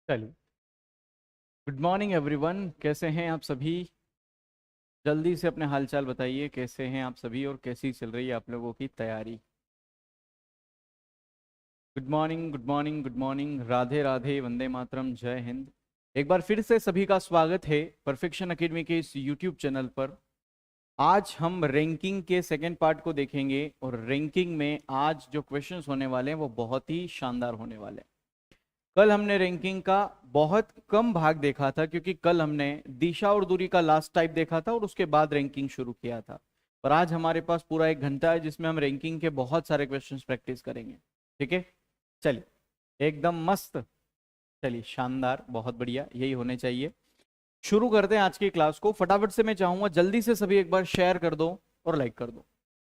चलिए। Good morning everyone, कैसे हैं आप सभी? जल्दी से अपने हालचाल बताइए, कैसे हैं आप सभी और कैसी चल रही है आप लोगों की तैयारी? Good morning, good morning, good morning. Radhe Radhe, वंदे मातरम, जय हिंद। एक बार फिर से सभी का स्वागत है परफेक्शन एकेडमी के इस यूट्यूब चैनल पर। आज हम रैंकिंग के सेकेंड पार्ट को देखेंगे और रैंकिंग में आज जो क्वेश्चंस होने वाले हैं वो बहुत ही शानदार होने वाले हैं। कल हमने रैंकिंग का बहुत कम भाग देखा था क्योंकि कल हमने दिशा और दूरी का लास्ट टाइप देखा था और उसके बाद रैंकिंग शुरू किया था। पर आज हमारे पास पूरा 1 घंटा है जिसमें हम रैंकिंग के बहुत सारे क्वेश्चंस प्रैक्टिस करेंगे। ठीक है, चलिए, एकदम मस्त। चलिए, शानदार, बहुत बढ़िया, यही होने चाहिए। शुरू करते हैं आज की क्लास को। फटाफट से मैं चाहूंगा जल्दी से सभी एक बार शेयर कर दो और लाइक कर दो।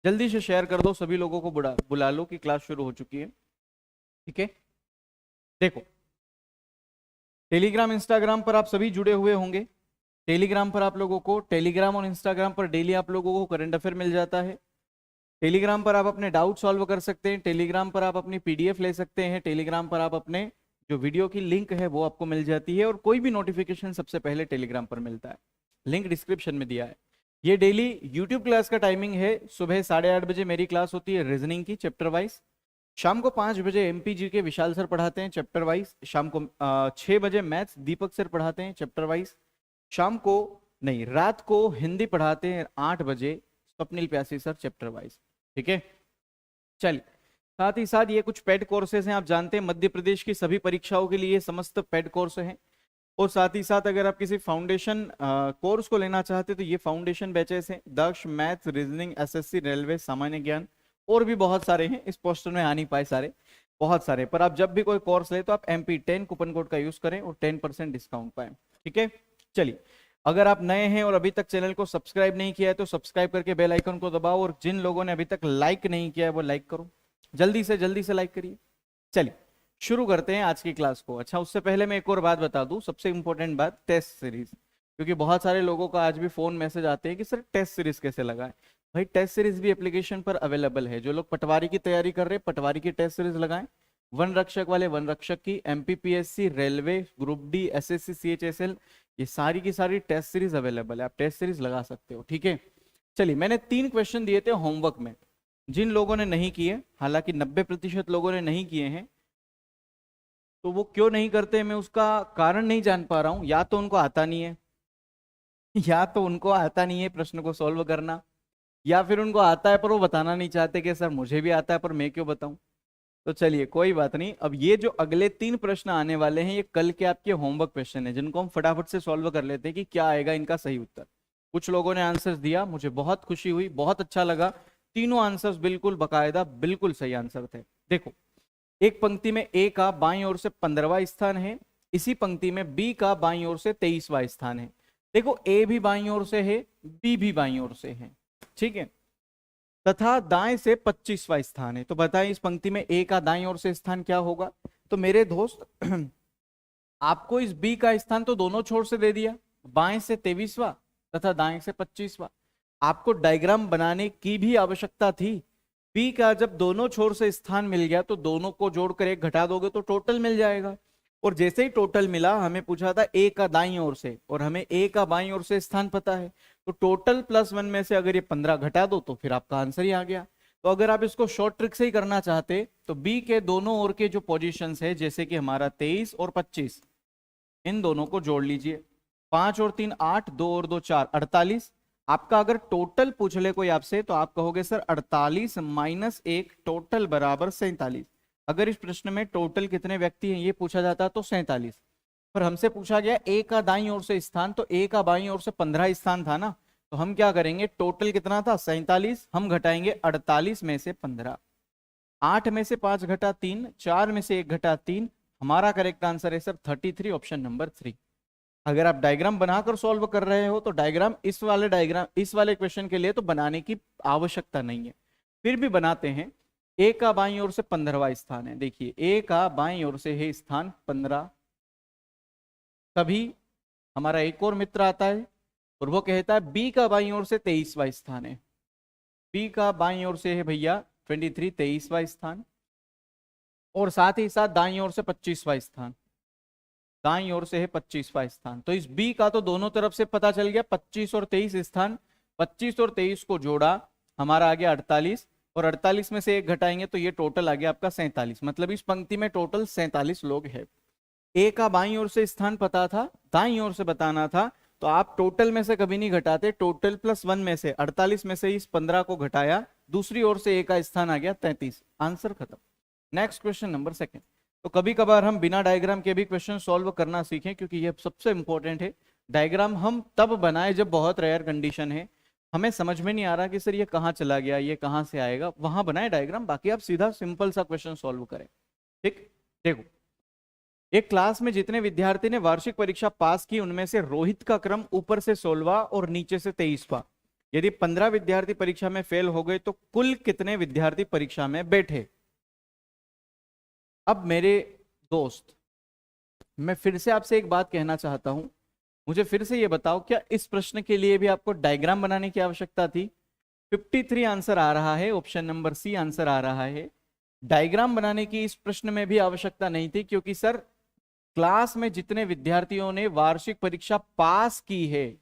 जल्दी से शेयर कर दो, सभी लोगों को बुला बुला लो कि क्लास शुरू हो चुकी है। ठीक है, देखो, टेलीग्राम इंस्टाग्राम पर आप सभी जुड़े हुए होंगे। टेलीग्राम पर आप लोगों को, टेलीग्राम और इंस्टाग्राम पर डेली आप लोगों को करंट अफेयर मिल जाता है। टेलीग्राम पर आप अपने डाउट सॉल्व कर सकते हैं, टेलीग्राम पर आप अपनी पीडीएफ ले सकते हैं, टेलीग्राम पर आप अपने जो वीडियो की लिंक है वो आपको मिल जाती है और कोई भी नोटिफिकेशन सबसे पहले टेलीग्राम पर मिलता है। लिंक डिस्क्रिप्शन में दिया है। ये डेली यूट्यूब क्लास का टाइमिंग है। सुबह 8:30 बजे मेरी क्लास होती है रीजनिंग की, चैप्टर वाइज। शाम को 5 बजे एमपीजी के विशाल सर पढ़ाते हैं चैप्टर वाइज। शाम को 6 बजे मैथ्स दीपक सर पढ़ाते हैं चैप्टर वाइज। शाम को, नहीं, रात को हिंदी पढ़ाते हैं 8 बजे स्वप्निल प्यासी सर चैप्टर वाइज। ठीक है, चलिए। साथ ही साथ ये कुछ पेड कोर्सेज हैं, आप जानते हैं मध्य प्रदेश की सभी परीक्षाओं के लिए समस्त पेड कोर्स हैं। और साथ ही साथ अगर आप किसी फाउंडेशन कोर्स को लेना चाहते हैं तो ये फाउंडेशन बैचेस हैं, दक्ष, मैथ्स, रीजनिंग, एसएससी, रेलवे, सामान्य ज्ञान और भी बहुत सारे हैं। इस पोस्टर में आ नहीं पाए सारे, बहुत सारे। पर आप जब भी कोई कोर्स ले तो आप MP10 कूपन कोड का यूज करें और 10% डिस्काउंट पाएं। ठीक है, चलिए। अगर आप नए हैं और अभी तक चैनल को सब्सक्राइब नहीं किया है तो सब्सक्राइब करके बेल आइकन को दबाओ, और जिन लोगों ने अभी तक लाइक नहीं किया है वो लाइक करो, जल्दी से लाइक करिए। चलिए, शुरू करते हैं आज की क्लास को। अच्छा, उससे पहले मैं एक और बात बता दूं, सबसे इंपॉर्टेंट बात, टेस्ट सीरीज। क्योंकि बहुत सारे लोगों का आज भी फोन मैसेज आते हैं कि सर टेस्ट सीरीज कैसे लगाएं। भाई, टेस्ट सीरीज भी एप्लीकेशन पर अवेलेबल है। जो लोग पटवारी की तैयारी कर रहे हैं, पटवारी की टेस्ट सीरीज लगाएं। वन रक्षक वाले वन रक्षक की, MPPSC, railway, group D, SSC, CHSL, ये सारी की सारी टेस्ट सीरीज अवेलेबल है। आप टेस्ट सीरीज लगा सकते हो। ठीक है, चलिए। मैंने 3 क्वेश्चन दिए थे होमवर्क में। जिन लोगों ने नहीं किए, हालांकि 90% लोगों ने नहीं किए हैं, तो वो क्यों नहीं करते मैं उसका कारण नहीं जान पा रहा हूं। या तो उनको आता नहीं है या तो उनको आता नहीं है प्रश्न को सॉल्व करना, या फिर उनको आता है पर वो बताना नहीं चाहते कि सर मुझे भी आता है पर मैं क्यों बताऊं। तो चलिए, कोई बात नहीं। अब ये जो अगले 3 प्रश्न आने वाले हैं ये कल के आपके होमवर्क क्वेश्चन है, जिनको हम फटाफट से सॉल्व कर लेते हैं कि क्या आएगा इनका सही उत्तर। कुछ लोगों ने आंसर्स दिया, मुझे बहुत खुशी हुई, बहुत अच्छा लगा। तीनों आंसर्स बिल्कुल बकायदा बिल्कुल सही आंसर थे। देखो, एक पंक्ति में ए का बाईं ओर से 15वां स्थान है, इसी पंक्ति में बी का बाईं ओर से 23वां स्थान है। देखो, ए भी बाईं ओर से है, बी भी बाईं ओर से है, ठीक है, तथा दाएं से 25वां स्थान है। तो बताएं इस पंक्ति में ए का दाईं ओर से स्थान क्या होगा? तो मेरे दोस्त आपको इस बी का स्थान तो दोनों छोर से दे दिया, बाएं से 23वां तथा दाएं से 25वां। आपको डायग्राम बनाने की भी आवश्यकता थी। बी का जब दोनों छोर से स्थान मिल गया तो दोनों को जोड़कर एक घटा दोगे तो टोटल मिल जाएगा। और जैसे ही टोटल मिला, हमें पूछा था ए का दाईं ओर से, और हमें ए का बाईं ओर से स्थान पता है। तो टोटल +1 में से अगर ये 15 घटा दो तो फिर आपका आंसर ही आ गया। तो अगर आप इसको शॉर्ट ट्रिक से ही करना चाहते तो बी के दोनों ओर के जो पोजीशंस है, जैसे कि हमारा 23 और 25, इन दोनों को जोड़ लीजिए। 5 और 3 8, 2 और 2 4, 48। आपका अगर टोटल पूछ ले कोई आपसे तो आप कहोगे सर 48 - 1 टोटल बराबर 47। अगर इस प्रश्न में टोटल कितने व्यक्ति हैं ये पूछा जाता तो 47। पर हमसे पूछा गया ए का दाईं ओर से स्थान, तो ए का बाईं ओर से 15 स्थान था ना। तो हम क्या करेंगे, टोटल कितना था 47, हम घटाएंगे 48 में से 15। 8 में से 5 घटा 3, 4 में से 1 घटा 3। हमारा करेक्ट आंसर है सर 33, ऑप्शन नंबर 3। अगर आप डायग्राम बनाकर सॉल्व कर रहे हो तो डायग्राम इस वाले क्वेश्चन के लिए तो बनाने की आवश्यकता नहीं है, फिर भी बनाते हैं। ए का बाईं ओर से 15वां स्थान है। देखिए, ए का बाईं ओर से है स्थान 15। तभी हमारा एक और मित्र आता है और वो कहता है बी का बाईं ओर से 23वां स्थान है। बी का बाईं ओर से है भैया 23, 23वां स्थान, और साथ ही साथ दाईं ओर से 25वां स्थान। दाईं ओर से है 25वां स्थान। तो इस बी का तो दोनों तरफ से पता चल गया, 25 और 23 स्थान। 25 और 23 को जोड़ा, हमारा आ गया 48, और 48 में से एक घटाएंगे तो ये टोटल आ गया आपका 47। मतलब इस पंक्ति में टोटल 47 लोग हैं। ए का बाईं ओर से स्थान पता था, दाईं ओर से बताना था, तो आप टोटल में से कभी नहीं घटाते, टोटल प्लस 1 में से 48 में से इस 15 को घटाया, दूसरी ओर से ए का स्थान आ गया 33। आंसर खत्म। Next question number 2। तो कभी कभार हम बिना डायग्राम के भी क्वेश्चन सॉल्व करना सीखें, क्योंकि ये सबसे इंपॉर्टेंट है। डायग्राम हम तब बनाए जब बहुत रेयर कंडीशन है, हमें समझ में नहीं आ रहा कि सर ये कहाँ चला गया, ये कहाँ से आएगा, वहां बनाए डायग्राम, बाकी आप सीधा सिंपल सा क्वेश्चन सॉल्व करें। ठीक, देखो, एक क्लास में जितने विद्यार्थी ने वार्षिक परीक्षा पास की, उनमें से रोहित का क्रम ऊपर से 16वां और नीचे से 23वां। यदि 15 विद्यार्थी परीक्षा में फेल हो गए तो कुल कितने विद्यार्थी परीक्षा में बैठे? अब मेरे दोस्त, मैं फिर से आपसे एक बात कहना चाहता हूं, मुझे फिर से ये बताओ, क्या इस प्रश्न के लिए भी आपको डायग्राम बनाने की आवश्यकता थी? 53 आंसर आ रहा है, ऑप्शन नंबर सी आंसर आ रहा है। डायग्राम बनाने की इस प्रश्न में भी आवश्यकता नहीं थी, क्योंकि सर क्लास में जितने विद्यार्थियों ने वार्षिक परीक्षा पास की है,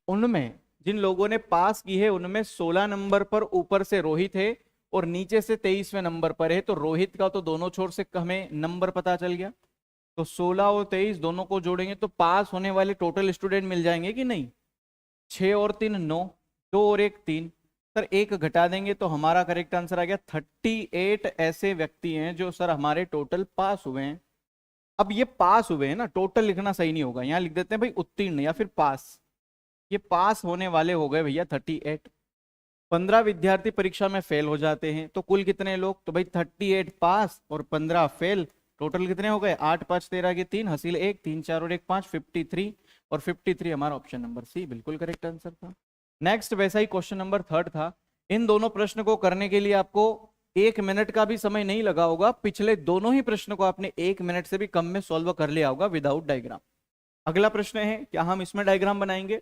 उनमें जिन लोगों ने पास की है उनमें 16 नंबर पर ऊपर से रोहित है और नीचे से 23वें नंबर पर है। तो रोहित का तो दोनों छोर से हमें नंबर पता चल गया, तो 16 और 23 दोनों को जोड़ेंगे तो पास होने वाले टोटल स्टूडेंट मिल जाएंगे कि नहीं? 6 और 3 9, 2 और 1 3, सर एक घटा देंगे तो हमारा करेक्ट आंसर आ गया 38 ऐसे व्यक्ति हैं जो सर हमारे टोटल पास हुए हैं। अब ये पास हुए हैं ना, टोटल लिखना सही नहीं होगा, यहां लिख देते हैं भाई उत्तीर्ण या फिर पास। ये पास होने वाले हो गए भैया 38। 15 विद्यार्थी परीक्षा में फेल हो जाते हैं तो कुल कितने लोग? तो भाई 38 पास और 15 फेल, टोटल कितने हो गए? 8 5 13 के 3, हसील 1, 3 4 और 1 5, 53। और 53 हमारा ऑप्शन नंबर सी बिल्कुल करेक्ट आंसर था। नेक्स्ट वैसा ही क्वेश्चन नंबर 3 था। इन दोनों प्रश्न को करने के लिए आपको 1 मिनट का भी समय नहीं लगा होगा। पिछले दोनों ही प्रश्न को आपने 1 मिनट से भी कम में सॉल्व कर लिया होगा विदाउट डायग्राम। अगला प्रश्न है, क्या हम इसमें डायग्राम बनाएंगे?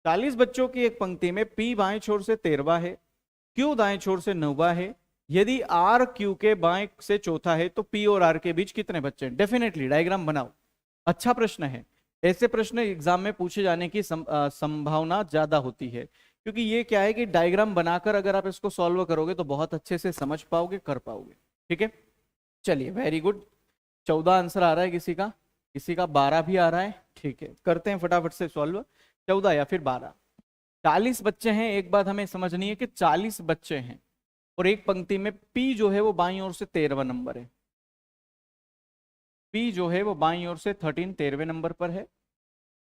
40 बच्चों की एक पंक्ति में P बाएं छोर से 13वां है, Q दाएं छोर से 9वां है। यदि R Q के बाएं से चौथा है तो P और R के बीच कितने बच्चे हैं? डेफिनेटली डायग्राम बनाओ। अच्छा प्रश्न है, ऐसे प्रश्न एग्जाम में पूछे जाने की संभावना ज्यादा होती है, क्योंकि ये क्या है कि डायग्राम बनाकर अगर आप इसको सॉल्व करोगे तो बहुत अच्छे से समझ पाओगे, कर पाओगे। ठीक है, चलिए वेरी गुड। 14 आंसर आ रहा है किसी का, किसी का 12 भी आ रहा है। ठीक है, करते हैं फटाफट से सॉल्व। 14 या फिर 12। 40 बच्चे हैं, एक बात हमें समझनी है कि 40 बच्चे हैं और एक पंक्ति में P जो है वो बाईं ओर से 13वां नंबर है। P जो है वो बाईं ओर से 13वें नंबर पर है।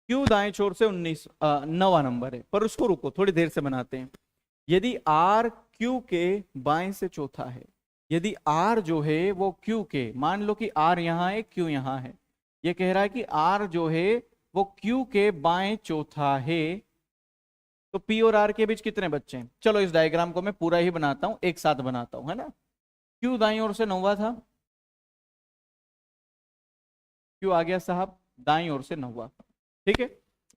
Q दाएं छोर से 9वां नंबर है। पर उसको रुको, थोड़ी देर से बनाते हैं। यदि R Q के बाएं से चौथा है, यदि R जो है वो Q के, मान लो कि R यहाँ है, Q यहाँ है, ये कह रहा है कि R जो है वो Q के बाएं चौथा है, तो P और R के बीच कितने बच्चे हैं? चलो इस डायग्राम को मैं पूरा ही बनाता हूं, एक साथ बनाता हूं, है ना। Q दाईं ओर से 9वां था, Q आ गया साहब दाईं ओर से 9वां। ठीक है,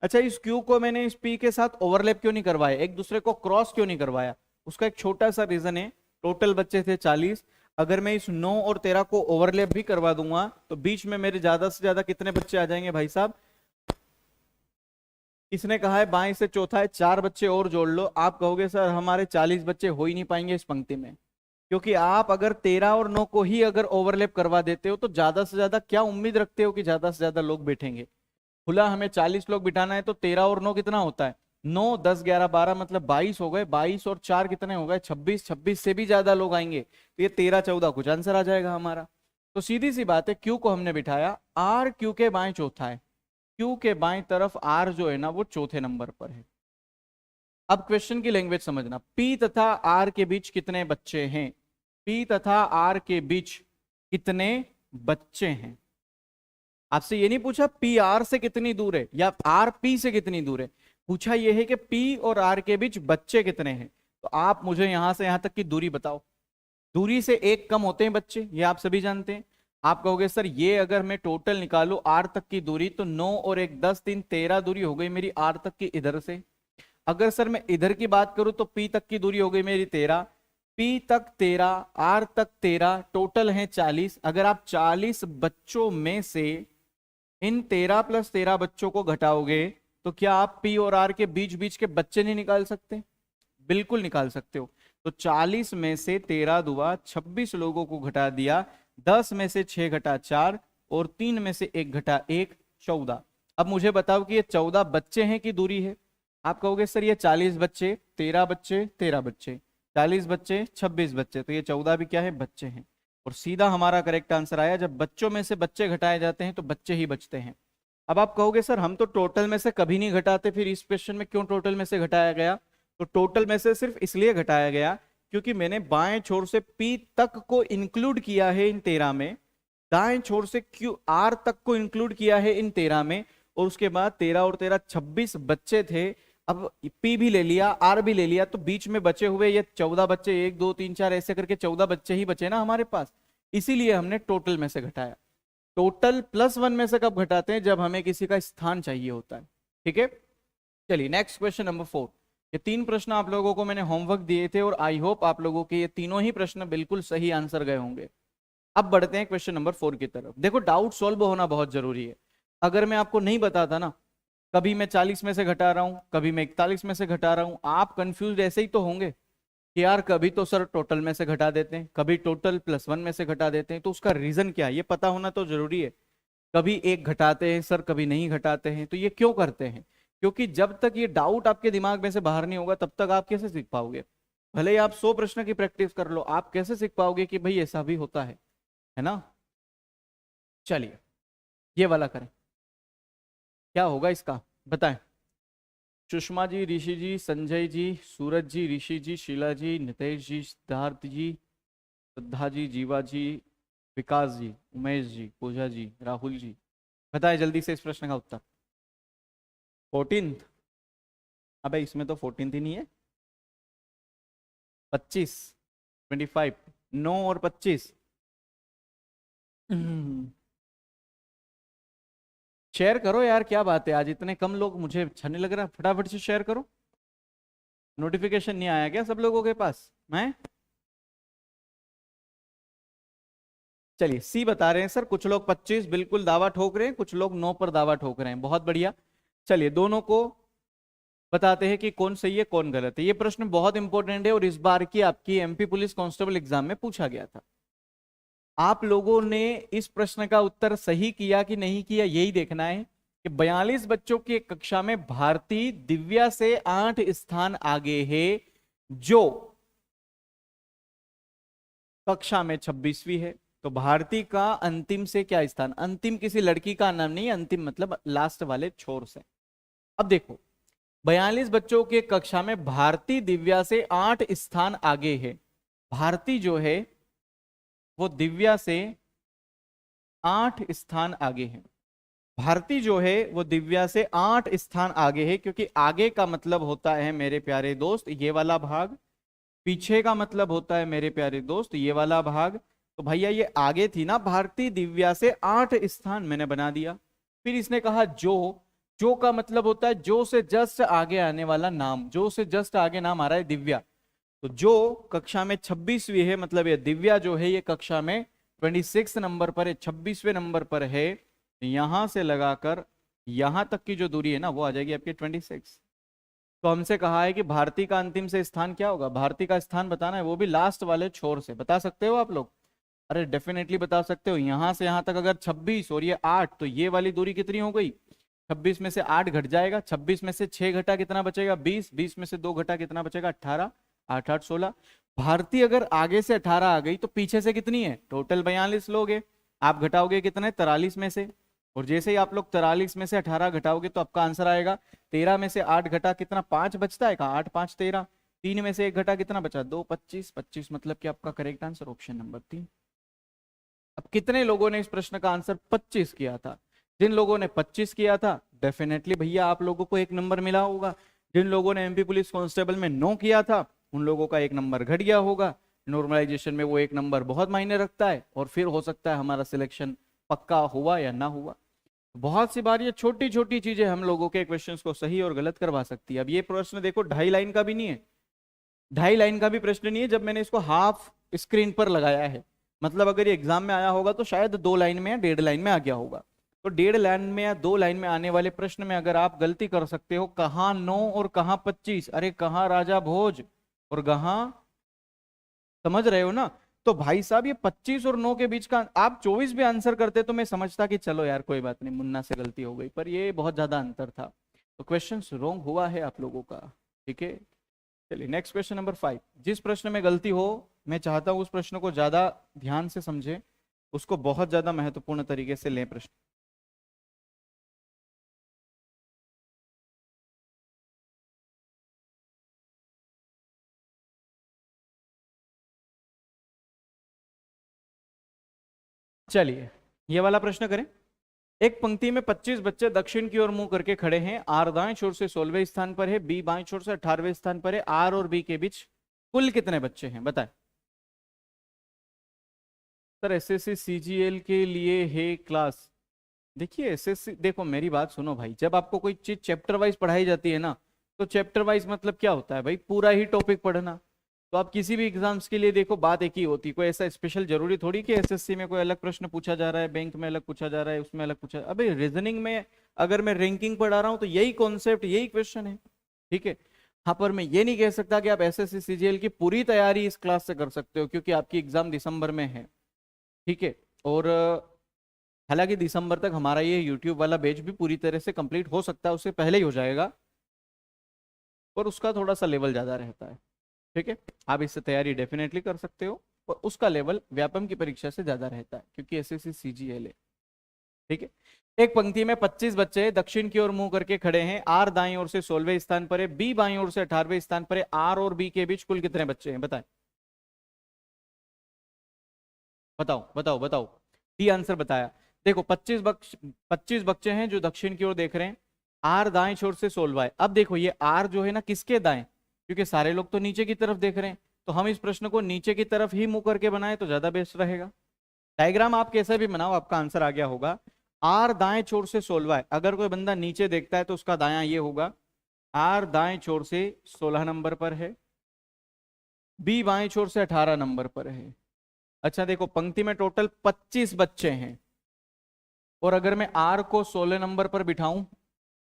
अच्छा इस Q को मैंने इस P के साथ ओवरलैप क्यों नहीं करवाया, एक दूसरे को क्रॉस क्यों नहीं करवाया? उसका एक छोटा सा रीजन है, टोटल बच्चे थे 40, अगर मैं इस 9 और 13 को ओवरलैप भी करवा दूंगा तो बीच में मेरे ज्यादा से ज्यादा कितने बच्चे आ जाएंगे भाई साहब? इसने कहा है बाएं से चौथा है, 4 बच्चे और जोड़ लो। आप कहोगे सर हमारे 40 बच्चे हो ही नहीं पाएंगे इस पंक्ति में, क्योंकि आप अगर 13 और 9 को ही अगर ओवरलैप करवा देते हो तो ज्यादा से ज्यादा क्या उम्मीद रखते हो कि ज्यादा से ज्यादा लोग बैठेंगे? खुला हमें 40 लोग बिठाना है तो 13 और 9 कितना होता है? 9 10 11 12 मतलब 22 हो गए, 22 और 4 कितने हो गए? 26, 26 से भी ज्यादा लोग आएंगे, तो ये 13 14 कुछ आंसर आ जाएगा हमारा। तो सीधी सी बात है, क्यू को हमने बिठाया, आर क्यू के बाएं चौथा है, क्यू के बाएं तरफ आर जो है ना वो चौथे नंबर पर है। अब क्वेश्चन की लैंग्वेज समझना, पी तथा आर के बीच कितने बच्चे हैं? पी तथा आर के बीच कितने बच्चे हैं? आपसे ये नहीं पूछा पी आर से कितनी दूर है या आर पी से कितनी दूर है, पूछा ये है कि पी और आर के बीच बच्चे कितने हैं। तो आप मुझे यहां से यहां तक की दूरी बताओ। दूरी से एक कम होते हैं बच्चे, ये आप सभी जानते हैं। आप कहोगे सर ये अगर मैं टोटल निकालू आर तक की दूरी तो 9 और 1 10 3 13 दूरी हो गई मेरी आर तक की इधर से। अगर सर मैं इधर की बात करूं तो पी तक की दूरी हो गई मेरी 13, पी तक 13, आर तक 13, टोटल है 40। अगर आप 40 बच्चों में से इन 13 + 13 बच्चों को घटाओगे तो क्या आप पी और आर के बीच बीच के बच्चे नहीं निकाल सकते? बिल्कुल निकाल सकते हो। तो 40 में से 13 दुआ 26 लोगों को घटा दिया, 10 में से 6 घटा 4 और 3 में से 1 घटा 1, 14। अब मुझे बताओ कि ये 14 बच्चे हैं कि दूरी है? आप कहोगे सर ये 40 बच्चे, 13 बच्चे, 13 बच्चे, 40 बच्चे, 26 बच्चे, तो ये 14 भी क्या है? बच्चे हैं। और सीधा हमारा करेक्ट आंसर आया। जब बच्चों में से बच्चे घटाए जाते हैं तो बच्चे ही बचते हैं। अब आप कहोगे सर हम तो टोटल में से कभी नहीं घटाते, फिर इस क्वेश्चन में क्यों टोटल में से घटाया गया? तो टोटल में से सिर्फ इसलिए घटाया गया क्योंकि मैंने बाएं छोर से पी तक को इंक्लूड किया है इन 13 में, दाएं छोर से क्यू आर तक को इंक्लूड किया है इन 13 में, और उसके बाद 13 और 13 26 बच्चे थे। अब पी भी ले लिया, आर भी ले लिया, तो बीच में बचे हुए ये 14 बच्चे, 1 2 3 4 ऐसे करके 14 बच्चे ही बचे ना हमारे पास, इसीलिए हमने टोटल में से घटाया। टोटल +1 में से कब घटाते हैं? जब हमें किसी का स्थान चाहिए होता है। ठीक है, चलिए नेक्स्ट क्वेश्चन नंबर 4। ये 3 प्रश्न आप लोगों को मैंने होमवर्क दिए थे और आई होप आप लोगों के ये तीनों ही प्रश्न बिल्कुल सही आंसर गए होंगे। अब बढ़ते हैं क्वेश्चन नंबर 4 की तरफ। देखो डाउट सॉल्व होना बहुत जरूरी है। अगर मैं आपको नहीं बताता ना, कभी मैं 40 में से घटा रहा हूं, कभी मैं 41 में से घटा रहा हूं, आप कंफ्यूज ऐसे ही तो होंगे कि यार कभी तो सर टोटल में से घटा देते हैं, कभी टोटल +1 में से घटा देते हैं। तो उसका रीजन क्या है ये पता होना तो जरूरी है। कभी एक घटाते हैं सर, कभी नहीं घटाते हैं, तो ये क्यों करते हैं? क्योंकि जब तक ये डाउट आपके दिमाग में से बाहर नहीं होगा तब तक आप कैसे सीख पाओगे? भले ही आप 100 प्रश्न की प्रैक्टिस कर लो, आप कैसे सीख पाओगे कि भाई ऐसा भी होता है ना? चलिए ये वाला करें, क्या होगा इसका बताएं। सुषमा जी, ऋषि जी, संजय जी, सूरज जी, ऋषि जी, शीला जी, नितेश जी, सिद्धार्थ जी, श्रद्धा जी, जीवा जी, विकास जी, उमेश जी, पूजा जी, राहुल जी, बताएं जल्दी से इस प्रश्न का उत्तर। 14। अबे इसमें तो 14 ही नहीं है। 25, 25, 9 और 25। शेयर करो यार, क्या बात है आज इतने कम लोग, मुझे अच्छा नहीं लग रहा। फटाफट से शेयर करो। नोटिफिकेशन नहीं आया क्या सब लोगों के पास? मैं चलिए सी बता रहे हैं सर, कुछ लोग 25 बिल्कुल दावा ठोक रहे हैं, कुछ लोग 9 पर दावा ठोक रहे हैं। बहुत बढ़िया। चलिए दोनों को बताते हैं कि कौन सही है कौन गलत है। ये प्रश्न बहुत इंपॉर्टेंट है और इस बार की आपकी एमपी पुलिस कांस्टेबल एग्जाम में पूछा गया था। आप लोगों ने इस प्रश्न का उत्तर सही किया कि नहीं किया यही देखना है कि 42 बच्चों की एक कक्षा में भारती दिव्या से 8 स्थान आगे है, जो कक्षा में 26वीं है। तो भारती का अंतिम से क्या स्थान? अंतिम किसी लड़की का नाम नहीं, अंतिम मतलब लास्ट वाले छोर से। अब देखो 42 बच्चों के कक्षा में भारती दिव्या से 8 स्थान आगे है। भारती जो है वो दिव्या से 8 स्थान आगे है। भारती जो है वो दिव्या से 8 स्थान आगे है, क्योंकि आगे का मतलब होता है मेरे प्यारे दोस्त ये वाला भाग, पीछे का मतलब होता है मेरे प्यारे दोस्त ये वाला भाग। तो भैया ये आगे थी ना, भारती दिव्या से 8 स्थान मैंने बना दिया। फिर इसने कहा जो का मतलब होता है जो से जस्ट आगे आने वाला नाम, जो से जस्ट आगे नाम आ रहा है दिव्या। तो जो कक्षा में 26वीं है, मतलब ये दिव्या जो है ये कक्षा में 26 नंबर पर है, 26वें नंबर पर है। यहां से लगाकर यहां तक की जो दूरी है ना वो आ जाएगी आपकी 26। तो हमसे कहा है कि भारती का अंतिम से स्थान क्या होगा? भारती का स्थान बताना है, वो भी लास्ट वाले छोर से। बता सकते हो आप लोग? अरे डेफिनेटली बता सकते हो। यहां से यहां तक अगर 26 और ये 8, तो ये वाली दूरी कितनी हो गई? 26 में से 8 घट जाएगा, 26 में से 6 घटा कितना बचेगा? 20, 20 में से 2 घटा कितना बचेगा? 18, 8 8 16। भारती अगर आगे से 18 आ गई तो पीछे से कितनी है? टोटल 42 लोग है। आप घटाओगे कितने? 43 में से, और जैसे ही आप लोग 43 में से 18 घटाओगे तो आपका आंसर आएगा 13 में से 8 घटा कितना? 5 बचता है। कहा 8 5 13। 3 में से 1 घटा कितना बचा? 2 25। 25 मतलब कि आपका करेक्ट आंसर ऑप्शन नंबर 3। अब कितने लोगों ने इस प्रश्न का आंसर 25 किया था? जिन लोगों ने 25 किया था डेफिनेटली भैया आप लोगों को 1 नंबर मिला होगा। जिन लोगों ने एमपी पुलिस कांस्टेबल में 9 किया था उन लोगों का 1 नंबर घट गया होगा। नॉर्मलाइजेशन में वो 1 नंबर बहुत मायने रखता है, और फिर हो सकता है हमारा सिलेक्शन पक्का हुआ या ना हुआ। बहुत सी बार ये छोटी छोटी चीजें हम लोगों के क्वेश्चंस को सही और गलत करवा सकती है। अब ये प्रश्न देखो 2.5 लाइन का भी नहीं है, 2.5 लाइन का भी प्रश्न नहीं है। जब मैंने इसको हाफ स्क्रीन पर लगाया है, मतलब अगर ये एग्जाम में आया होगा तो शायद 2 लाइन में या 1.5 लाइन में आ गया होगा। तो 1.5 लाइन में या 2 लाइन में आने वाले प्रश्न में अगर आप गलती कर सकते हो, कहाँ 9 और कहाँ 25, अरे कहाँ राजा भोज और कहाँ, समझ रहे हो ना। तो भाई साहब ये 25 और 9 के बीच का, आप 24 भी आंसर करते तो मैं समझता कि चलो यार कोई बात नहीं, मुन्ना से गलती हो गई, पर ये बहुत ज्यादा अंतर था। तो क्वेश्चन रॉन्ग हुआ है आप लोगों का, ठीक है। चलिए नेक्स्ट क्वेश्चन नंबर 5। जिस प्रश्न में गलती हो, मैं चाहता हूं उस प्रश्न को ज्यादा ध्यान से समझें, उसको बहुत ज्यादा महत्वपूर्ण तरीके से लें प्रश्न। चलिए ये वाला प्रश्न करें। एक पंक्ति में 25 बच्चे दक्षिण की ओर मुंह करके खड़े हैं। आर दाएं छोर से 16वें स्थान पर है, बी बाएं छोर से 18वें स्थान पर है। आर और बी के बीच कुल कितने बच्चे हैं बताएं। सर एसएससी सीजीएल के लिए है क्लास। देखिए एसएससी, देखो मेरी बात सुनो भाई, जब आपको कोई चीज चैप्टर वाइज पढ़ाई जाती है ना, तो चैप्टर वाइज मतलब क्या होता है भाई, पूरा ही टॉपिक पढ़ना। तो आप किसी भी एग्जाम्स के लिए देखो बात एक ही होती है, कोई ऐसा स्पेशल जरूरी थोड़ी कि एसएससी में कोई अलग प्रश्न पूछा जा रहा है, बैंक में अलग पूछा जा रहा है, उसमें अलग पूछा। अबे रीजनिंग में अगर मैं रैंकिंग पढ़ा रहा हूँ तो यही कॉन्सेप्ट यही क्वेश्चन है, ठीक है। हाँ पर मैं ये नहीं कह सकता कि आप एसएससी सीजीएल की पूरी तैयारी इस क्लास से कर सकते हो, क्योंकि आपकी एग्जाम दिसंबर में है, ठीक है। और हालांकि दिसंबर तक हमारा ये यूट्यूब वाला बैच भी पूरी तरह से कंप्लीट हो सकता है, उससे पहले ही हो जाएगा, पर उसका थोड़ा सा लेवल ज़्यादा रहता है, ठीक है। आप इससे तैयारी डेफिनेटली कर सकते हो, पर उसका लेवल व्यापम की परीक्षा से ज़्यादा रहता है, क्योंकि एसएससी सीजीएल है, ठीक है। एक पंक्ति में 25 बच्चे दक्षिण की ओर मुंह करके खड़े हैं। आर दाईं ओर से 16वें स्थान पर है, बी बाईं ओर से 18वें स्थान पर है। आर और बी के बीच कुल कितने बच्चे हैं बताएं। बताओ बताओ बताओ। डी आंसर बताया। देखो 25 बच्चे हैं जो दक्षिण की ओर देख रहे हैं। आर दाएं छोर से 16 है। अब देखो ये आर जो है ना किसके दाएं, क्योंकि सारे लोग तो नीचे की तरफ देख रहे हैं, तो हम इस प्रश्न को नीचे की तरफ ही मुंह करके बनाए तो ज्यादा बेस्ट रहेगा। डायग्राम आप कैसे भी बनाओ आपका आंसर आ गया होगा। आर दाएं छोर से 16 है, अगर कोई बंदा नीचे देखता है तो उसका दायां ये होगा। आर दाएं छोर से 16 नंबर पर है, बी बाएं छोर से 18 नंबर पर है। अच्छा देखो पंक्ति में टोटल 25 बच्चे हैं, और अगर मैं आर को 16 नंबर पर बिठाऊं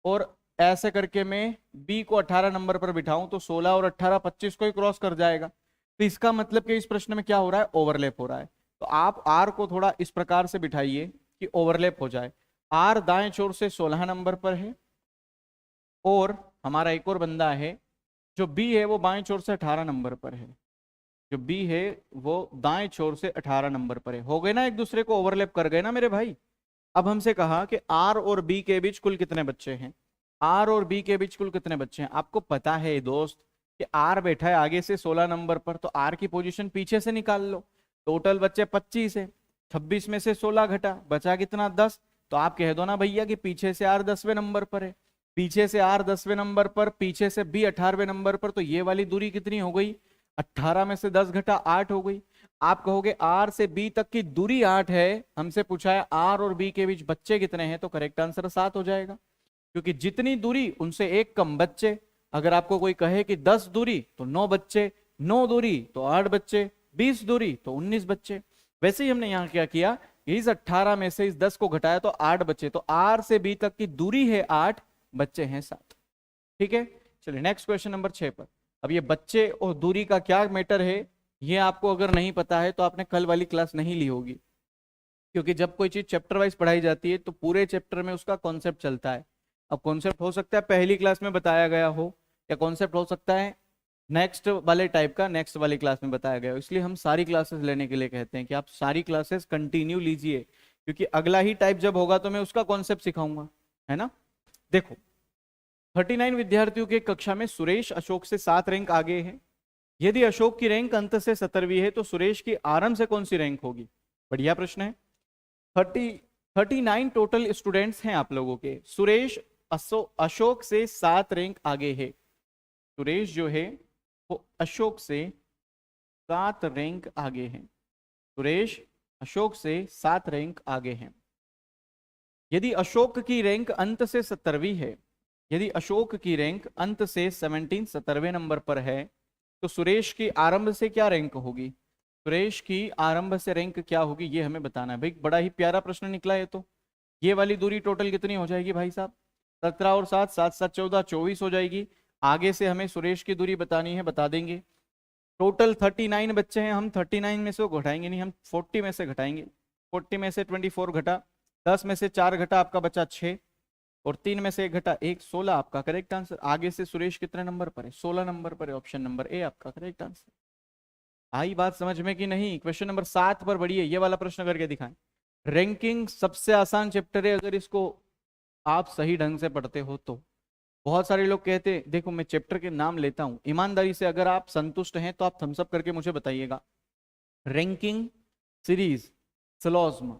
और ऐसे करके मैं बी को 18 नंबर पर बिठाऊं, तो 16 और 18 25 को ही क्रॉस कर जाएगा। तो इसका मतलब कि इस प्रश्न में क्या हो रहा है, ओवरलैप हो रहा है। तो आप आर को थोड़ा इस प्रकार से बिठाइए कि ओवरलैप हो जाए। आर दाएं छोर से 16 नंबर पर है, और हमारा एक और बंदा है जो बी है वो बाएं छोर से 18 नंबर पर है। जो बी है वो दाएं छोर से 18 नंबर पर है। हो गए ना, एक दूसरे को ओवरलैप कर गए ना मेरे भाई। अब हमसे कहा कि आर और बी के बीच कुल कितने बच्चे हैं। आर और बी के बीच कुल कितने बच्चे हैं, आपको पता है दोस्त कि आर बैठा है आगे से 16 नंबर पर, तो आर की पोजीशन पीछे से निकाल लो। टोटल बच्चे 25 है, 26 में से 16 घटा, बचा कितना 10। तो आप कह दो ना भैया कि पीछे से आर 10वें नंबर पर है, पीछे से आर 10वें नंबर पर, पीछे से बी 18वें नंबर पर, तो ये वाली दूरी कितनी हो गई, 18 में से 10 घटा 8 हो गई। आप कहोगे आर से बी तक की दूरी 8 है, हमसे पूछा है आर और बी के बीच बच्चे कितने हैं, तो करेक्ट आंसर 7 हो जाएगा, क्योंकि जितनी दूरी उनसे एक कम बच्चे। अगर आपको कोई कहे कि 10 दूरी तो 9 बच्चे, 9 दूरी तो 8 बच्चे, 20 दूरी तो 19 बच्चे। वैसे ही हमने यहाँ क्या किया, इस 18 में से इस 10 को घटाया तो 8 बच्चे, तो आर से बी तक की दूरी है 8, बच्चे हैं 7, ठीक है। चलिए नेक्स्ट क्वेश्चन नंबर 6 पर। अब ये बच्चे और दूरी का क्या मैटर है, ये आपको अगर नहीं पता है तो आपने कल वाली क्लास नहीं ली होगी, क्योंकि जब कोई चीज चैप्टर वाइज पढ़ाई जाती है तो पूरे चैप्टर में उसका कॉन्सेप्ट चलता है। अब कॉन्सेप्ट हो सकता है पहली क्लास में बताया गया हो, या कॉन्सेप्ट हो सकता है नेक्स्ट वाले टाइप का नेक्स्ट वाली क्लास में बताया गया हो। इसलिए हम सारी क्लासेस लेने के लिए कहते हैं कि आप सारी क्लासेस कंटिन्यू लीजिए, क्योंकि अगला ही टाइप जब होगा तो मैं उसका कॉन्सेप्ट सिखाऊंगा, है ना। देखो 39 विद्यार्थियों के कक्षा में सुरेश अशोक से 7 रैंक आगे है। यदि अशोक की रैंक अंत से 17वीं है तो सुरेश की आरंभ से कौन सी रैंक होगी। बढ़िया प्रश्न है। 39 टोटल स्टूडेंट्स हैं आप लोगों के। सुरेश अशोक से 7 रैंक आगे है। सुरेश जो है वो अशोक से 7 रैंक आगे है। सुरेश अशोक से 7 रैंक आगे हैं। यदि अशोक की रैंक अंत से 17वीं है, यदि अशोक की रैंक अंत से 17वें नंबर पर है, तो सुरेश की आरंभ से क्या रैंक होगी। सुरेश की आरंभ से रैंक क्या होगी ये हमें बताना है भाई। बड़ा ही प्यारा प्रश्न निकला है। तो ये वाली दूरी टोटल कितनी हो जाएगी भाई साहब? 17 और 7, 7 7 14, 24 हो जाएगी। आगे से हमें सुरेश की दूरी बतानी है, बता देंगे। टोटल 39 बच्चे हैं, हम 39 में से वो घटाएंगे नहीं, हम 40 में से घटाएंगे। 40 में से 24 घटा, 10 में से 4 घटा, आपका बचा 6, और 3 में से 1 घटा 1, 16 आपका करेक्ट आंसर। आगे से सुरेश कितने नंबर पर है? 16 नंबर पर है। ऑप्शन नंबर ए आपका करेक्ट आंसर। आई बात समझ में कि नहीं? क्वेश्चन नंबर 7 पर बढ़िए, ये वाला प्रश्न करके दिखाएं। रैंकिंग सबसे आसान चैप्टर है अगर इसको आप सही ढंग से पढ़ते हो तो। बहुत सारे लोग कहते हैं, देखो मैं चैप्टर के नाम लेता हूं, ईमानदारी से अगर आप संतुष्ट हैं तो आप थम्स अप करके मुझे बताइएगा। रैंकिंग, सीरीज, सिलोज्म,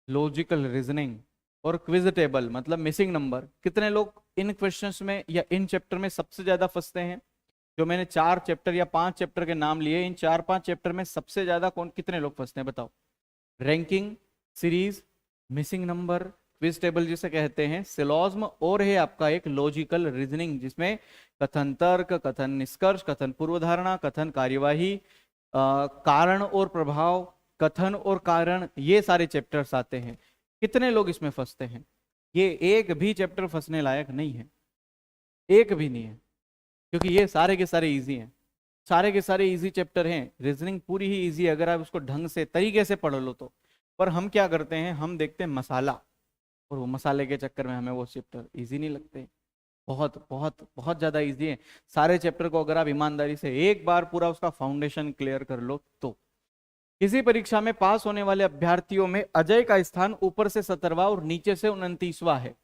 लॉजिकल रीजनिंग और क्विज टेबल मतलब मिसिंग नंबर, कितने लोग इन क्वेश्चंस में या इन चैप्टर में सबसे ज्यादा फंसते हैं? जो मैंने 4 चैप्टर या 5 चैप्टर के नाम लिए, इन 4-5 चैप्टर में सबसे ज्यादा कितने लोग फंसते हैं बताओ? Ranking, series, missing number, quiz table जिसे कहते हैं, सिलोज्म, और है आपका एक लॉजिकल रीजनिंग जिसमें कथन तर्क, कथन निष्कर्ष, कथन पूर्वधारणा, कथन कार्यवाही, कारण और प्रभाव, कथन और कारण, ये सारे चैप्टर्स आते हैं। कितने लोग इसमें फंसते हैं? ये एक भी चैप्टर फंसने लायक नहीं है, एक भी नहीं है, क्योंकि ये सारे के सारे इजी हैं, सारे के सारे इजी चैप्टर हैं। रीजनिंग पूरी ही इजी है अगर आप उसको ढंग से तरीके से पढ़ लो तो। पर हम क्या करते हैं, हम देखते हैं मसाला, और वो मसाले के चक्कर में हमें वो चैप्टर इजी नहीं लगते। बहुत बहुत बहुत ज्यादा इजी है सारे चैप्टर को अगर आप ईमानदारी से एक बार पूरा उसका फाउंडेशन क्लियर कर लो तो। किसी परीक्षा में पास होने वाले अभ्यर्थियों में अजय का स्थान ऊपर से 17वां और नीचे से 29वां है।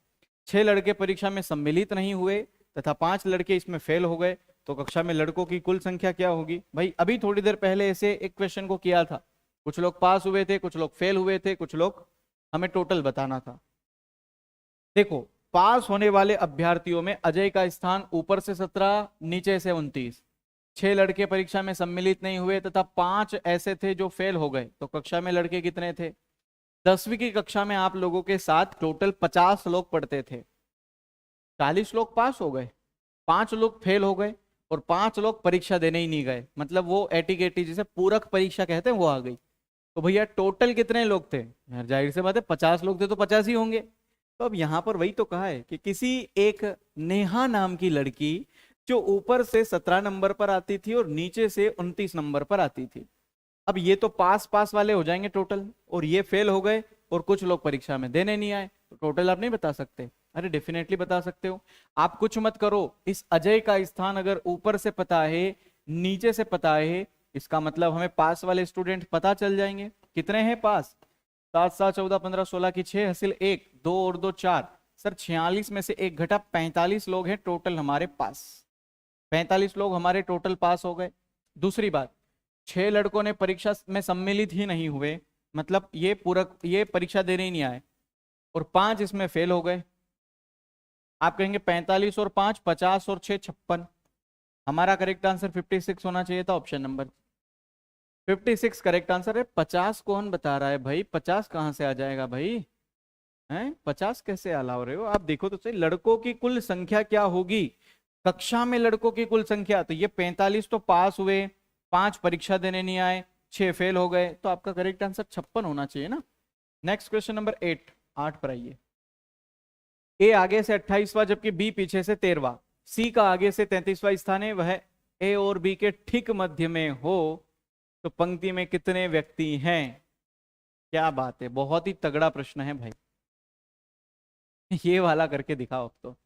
6 लड़के परीक्षा में सम्मिलित नहीं हुए तथा 5 लड़के इसमें फेल हो गए, तो कक्षा में लड़कों की कुल संख्या क्या होगी? भाई अभी थोड़ी देर पहले ऐसे एक क्वेश्चन को किया था, कुछ लोग पास हुए थे, कुछ लोग फेल हुए थे, कुछ लोग, हमें टोटल बताना था। देखो, पास होने वाले अभ्यर्थियों में अजय का स्थान ऊपर से 17, नीचे से 29। 6 लड़के परीक्षा में सम्मिलित नहीं हुए तथा 5 ऐसे थे जो फेल हो गए, तो कक्षा में लड़के कितने थे? 10वीं की कक्षा में आप लोगों के साथ टोटल 50 लोग पढ़ते थे, 40 लोग पास हो गए, 5 लोग फेल हो गए, और 5 लोग परीक्षा देने ही नहीं गए, मतलब वो एटीकेटी जिसे पूरक परीक्षा कहते हैं वो आ गई। तो भैया टोटल कितने लोग थे? यार जाहिर सी बात है 50 लोग थे तो 50 ही होंगे। तो अब यहां पर वही तो कहा है कि किसी एक नेहा नाम की लड़की जो ऊपर से 17 नंबर पर आती थी और नीचे से 29 नंबर पर आती थी। अब ये तो पास पास वाले हो जाएंगे टोटल, और ये फेल हो गए, और कुछ लोग परीक्षा में देने नहीं आए, तो टोटल आप नहीं बता सकते? अरे डेफिनेटली बता सकते हो। आप कुछ मत करो, इस अजय का स्थान अगर ऊपर से पता है, नीचे से पता है, इसका मतलब हमें पास वाले स्टूडेंट पता चल जाएंगे। कितने हैं पास? 7 7 14 15 16 की 6 हासिल 1, 2 और 2 4, सर 46 में से 1 घटा 45 लोग हैं टोटल हमारे पास। 45 लोग हमारे टोटल पास हो गए। दूसरी बात, 6 लड़कों ने परीक्षा में सम्मिलित ही नहीं हुए, मतलब ये परीक्षा देने ही नहीं आए, और 5 इसमें फेल हो गए। आप कहेंगे 45 और 5, 50 और 6, 56। हमारा करेक्ट आंसर 56 होना चाहिए था, ऑप्शन नंबर 56 करेक्ट आंसर है। 50 कौन बता रहा है भाई? 50 कहां से आ जाएगा भाई? हैं 50 कैसे अलाव रहे हो? आप देखो तो सही, लड़कों की कुल संख्या क्या होगी कक्षा में? लड़कों की कुल संख्या, तो ये 45 तो पास हुए, 5 परीक्षा देने नहीं आए, 6 फेल हो गए, तो आपका करेक्ट आंसर 56 होना चाहिए ना। नेक्स्ट क्वेश्चन नंबर 8, 8 पर आइए। ए आगे से 28वां जबकि बी पीछे से 13वां, सी का आगे से 33वां स्थान है, वह ए और बी के ठीक मध्य में हो, तो पंक्ति में कितने व्यक्ति हैं? क्या बात है, बहुत ही तगड़ा प्रश्न है भाई। ये वाला करके दिखाओ अब तो,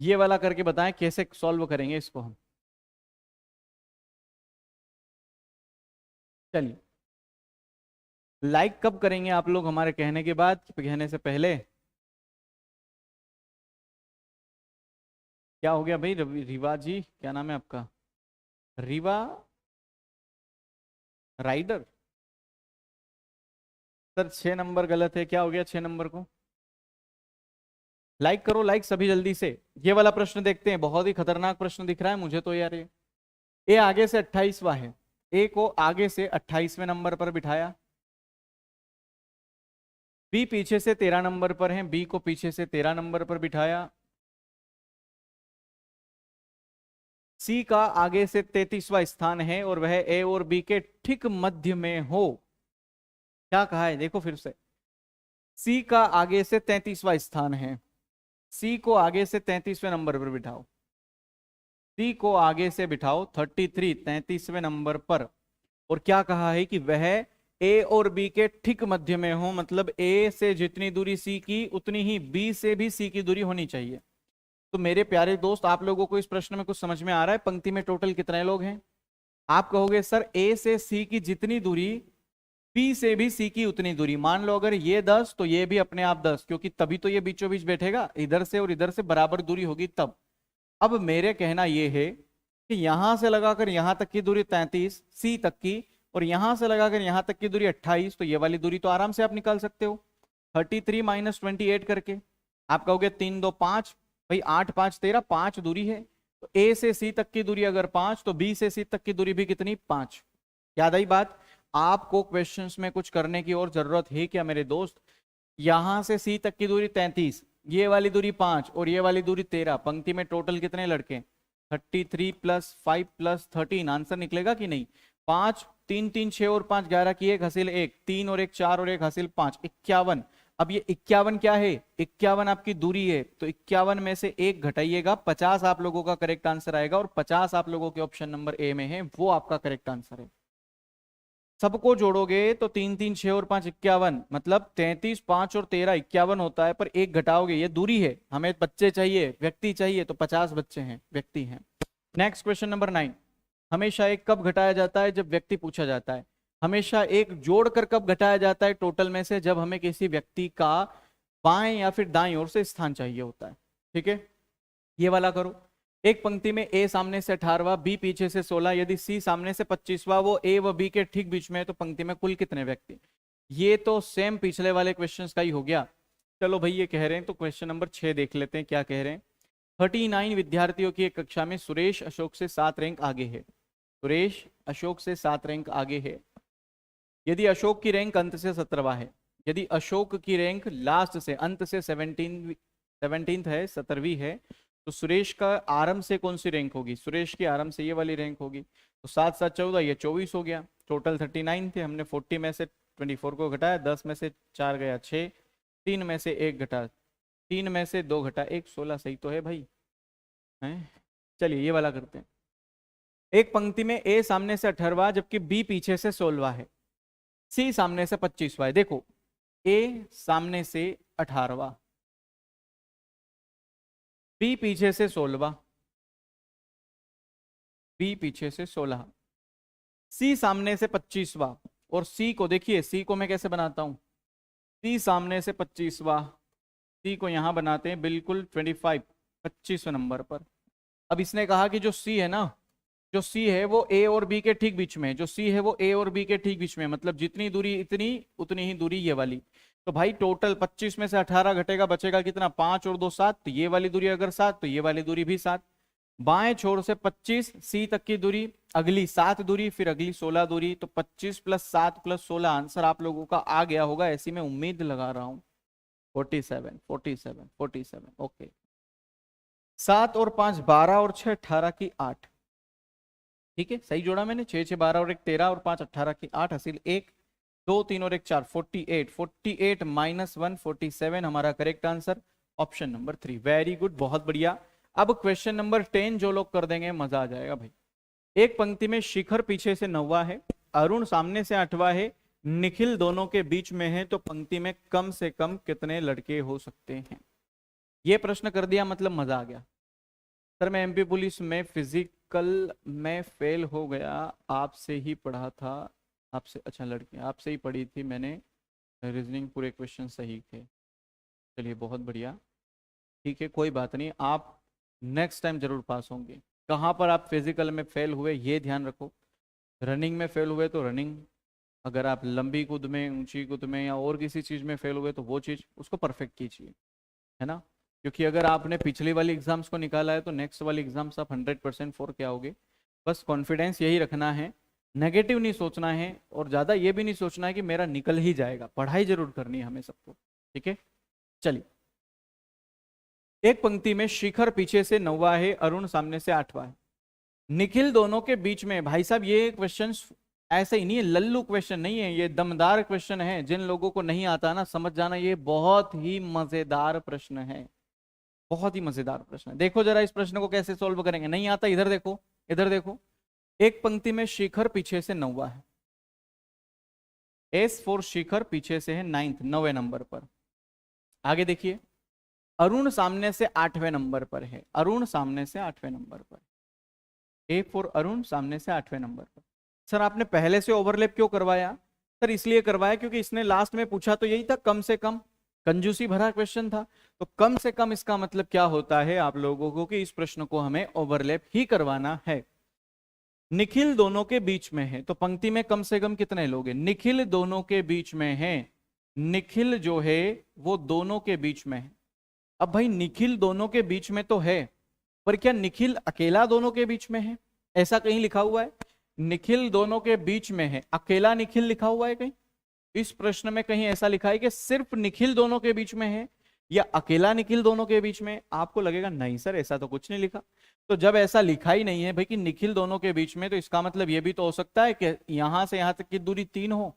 ये वाला करके बताएं कैसे सॉल्व करेंगे इसको हम। चलिए, लाइक कब करेंगे आप लोग हमारे कहने के बाद, कहने से पहले? क्या हो गया भाई? रिवा जी, क्या नाम है आपका? रिवा राइडर। सर 6 नंबर गलत है, क्या हो गया 6 नंबर को? लाइक करो, लाइक सभी जल्दी से। ये वाला प्रश्न देखते हैं, बहुत ही खतरनाक प्रश्न दिख रहा है मुझे तो यार। ये ए आगे से 28वां है, ए को आगे से 28वें नंबर पर बिठाया, बी पीछे से 13 नंबर पर है, बी को पीछे से 13 नंबर पर बिठाया, सी का आगे से 33वां स्थान है और वह ए और बी के ठीक मध्य में हो। क्या कहा है देखो फिर से, सी का आगे से 33वां स्थान है, सी को आगे से 33वें नंबर पर बिठाओ, सी को आगे से बिठाओ 33 33वें नंबर पर। और क्या कहा है कि वह ए और बी के ठीक मध्य में हो, मतलब ए से जितनी दूरी सी की उतनी ही बी से भी सी की दूरी होनी चाहिए। तो मेरे प्यारे दोस्त, आप लोगों को इस प्रश्न में कुछ समझ में आ रहा है? पंक्ति में टोटल कितने लोग हैं? आप कहोगे सर ए से सी की जितनी दूरी बी से भी सी की उतनी दूरी। मान लो अगर ये 10 तो ये भी अपने आप 10, क्योंकि तभी तो ये बीचों बीच बैठेगा, इधर से और इधर से बराबर दूरी होगी तब। अब मेरे कहना यह है कि यहां से लगाकर यहां तक की दूरी 33 सी तक की, और यहां से लगाकर यहां तक की दूरी 28, तो ये वाली दूरी तो आराम से आप निकाल सकते हो 33 माइनस 28 करके। आप कहोगे 3 2 5, भाई 8 5 13, 5 दूरी है। तो ए से सी तक की दूरी अगर 5, तो बी से सी तक की दूरी भी कितनी? 5। याद आई बात? आपको क्वेश्चंस में कुछ करने की और जरूरत है क्या मेरे दोस्त? यहां से सी तक की दूरी 33, ये वाली दूरी 5 और ये वाली दूरी 13। पंक्ति में टोटल कितने लड़के? 33 प्लस 5 प्लस 13। आंसर निकलेगा कि नहीं? 5 3 3 6 और 5 11 की 1 हासिल 1, 3 और 1 4 और 1 हासिल 5, 51। अब ये 51 क्या है? 51 आपकी दूरी है, तो 51 में से 1 घटाइएगा, 50 आप लोगों का करेक्ट आंसर आएगा, और 50 आप लोगों के ऑप्शन नंबर ए में है, वो आपका करेक्ट आंसर है। सबको जोड़ोगे तो 3 3 6 और 5 51, मतलब 33 5 और 13 51 होता है, पर 1 घटाओगे, ये दूरी है, हमें बच्चे चाहिए, व्यक्ति चाहिए, तो 50 बच्चे हैं, व्यक्ति हैं। नेक्स्ट क्वेश्चन नंबर 9, हमेशा एक कब घटाया जाता है? जब व्यक्ति पूछा जाता है। हमेशा एक जोड़कर कब घटाया जाता है टोटल में से? जब हमें किसी व्यक्ति का बाएं या फिर दाएं ओर से स्थान चाहिए होता है। ठीक है, ये वाला करो। एक पंक्ति में ए सामने से 18वां, बी पीछे से 16, यदि सी सामने से 25वां, वो ए व बी के ठीक बीच में है, तो पंक्ति में कुल कितने व्यक्ति? ये तो सेम पिछले वाले क्वेश्चंस का ही हो गया। चलो भाई ये कह रहे हैं तो क्वेश्चन नंबर 6 देख लेते हैं क्या कह रहे हैं। 39 विद्यार्थियों की एक कक्षा में सुरेश अशोक से 7 रैंक आगे है। सुरेश अशोक से 7 रैंक आगे है। यदि अशोक की रैंक अंत से 17वां है, यदि अशोक की रैंक लास्ट से अंत से 17th है, 17वीं है, तो सुरेश का आरंभ से कौन सी रैंक होगी? सुरेश की आरंभ से ये वाली रैंक होगी। तो 7 7 14, ये 24 हो गया। टोटल 39 थे, हमने 40 में से 24 को घटाया, 10 में से 4 गया 6, 3 में से 1 घटा, 3 में से 2 घटा 1, 16। सही तो है भाई, हैं? चलिए ये वाला करते हैं। एक पंक्ति में ए सामने से 18वां, जबकि बी पीछे से 16वां है, सी सामने से 25वां है। देखो, ए सामने से 18वां, बी पीछे से 16वां, बी पीछे से 16, सी सामने से 25वां, और सी को देखिए, सी को मैं कैसे बनाता हूं? सी सामने से 25वां, सी को यहां बनाते हैं बिल्कुल 25वें नंबर पर। अब इसने कहा कि जो सी है ना, जो सी है वो ए और बी के ठीक बीच में है, जो सी है वो ए और बी के ठीक बीच में है, मतलब जितनी दूरी इतनी, उतनी ही दूरी ये वाली। तो भाई टोटल 25 में से 18 घटेगा, बचेगा कितना? 5 और 2 7, तो ये वाली दूरी अगर 7, तो ये वाली दूरी भी 7। बाएं छोर से 25 सी तक की दूरी, अगली 7 दूरी, फिर अगली 16 दूरी, तो 25 प्लस 7 प्लस 16, आंसर आप लोगों का आ गया होगा, ऐसी मैं उम्मीद लगा रहा हूं। 47 47 47, ओके। 7 और 5 12 और 6 18 की 8। ठीक है, सही जोड़ा मैंने। 6 6 12 और 1 13 और 5 18 की 8 हासिल 1, 2 3 और 1 4, 48 48 माइनस 1 47, हमारा correct answer option number 3। Very good, बहुत बढ़िया। अब क्वेश्चन नंबर 10 जो लोग कर देंगे मजा आ जाएगा भाई। एक पंक्ति में शिखर पीछे से 9वां है, अरुण सामने से 8वां है, निखिल दोनों के बीच में है, तो पंक्ति में कम से कम कितने लड़के हो सकते हैं? ये प्रश्न कर दिया मतलब मजा आ गया। सर मैं एमपी पुलिस में फिजिकल में फेल हो गया, आपसे ही पढ़ा था, आपसे, अच्छा लड़की आपसे ही पढ़ी थी मैंने, रीजनिंग पूरे क्वेश्चन सही थे। चलिए बहुत बढ़िया, ठीक है कोई बात नहीं, आप नेक्स्ट टाइम जरूर पास होंगे। कहाँ पर आप फिजिकल में फेल हुए ये ध्यान रखो। रनिंग में फेल हुए तो रनिंग, अगर आप लंबी कूद में, ऊंची कूद में या और किसी चीज़ में फेल हुए तो वो चीज़ उसको परफेक्ट कीजिए, है ना। क्योंकि अगर आपने पिछली वाली एग्जाम्स को निकाला है तो नेक्स्ट वाली एग्जाम्स आप 100% फोर क्या होगे। बस कॉन्फिडेंस यही रखना है, नेगेटिव नहीं सोचना है, और ज़्यादा ये भी नहीं सोचना है कि मेरा निकल ही जाएगा। पढ़ाई जरूर करनी है हमें सबको, ठीक है। चलिए, एक पंक्ति में शिखर पीछे से 9वां है, अरुण सामने से 8वां है, निखिल दोनों के बीच में। भाई साहब ये क्वेश्चन ऐसे ही नहीं है, लल्लू क्वेश्चन नहीं है, ये दमदार क्वेश्चन है। जिन लोगों को नहीं आता ना, समझ जाना ये बहुत ही मजेदार प्रश्न है, बहुत ही मजेदार प्रश्न है। देखो जरा इस प्रश्न को कैसे सॉल्व करेंगे। नहीं आता, इधर देखो, इधर देखो। एक पंक्ति में शिखर पीछे से 9वां है, एस फॉर शिखर पीछे से है 9th 9वें नंबर पर। आगे देखिए, अरुण सामने से 8वें नंबर पर है, अरुण सामने से 8वें नंबर पर, ए फॉर अरुण सामने से 8वें नंबर पर। सर आपने पहले से ओवरलैप क्यों करवाया? सर इसलिए करवाया क्योंकि इसने लास्ट में पूछा तो यही था, कम से कम, कंजूसी भरा क्वेश्चन था। तो कम से कम इसका मतलब क्या होता है आप लोगों को कि इस प्रश्न को हमें ओवरलैप ही करवाना है। निखिल दोनों के बीच में है, तो पंक्ति में कम से कम कितने लोग हैं? निखिल दोनों के बीच में है, निखिल जो है वो दोनों के बीच में है। अब भाई निखिल दोनों के बीच में तो है, पर क्या निखिल अकेला दोनों के बीच में है? ऐसा कहीं लिखा हुआ है? निखिल दोनों के बीच में है, अकेला निखिल लिखा हुआ है कहीं? इस प्रश्न में कहीं ऐसा लिखा है कि सिर्फ निखिल दोनों के बीच में है या अकेला निखिल दोनों के बीच में? आपको लगेगा नहीं सर ऐसा तो कुछ नहीं लिखा। तो जब ऐसा लिखा ही नहीं है भाई कि निखिल दोनों के बीच में, तो इसका मतलब यह भी तो हो सकता है कि यहां से यहां तक की दूरी 3 हो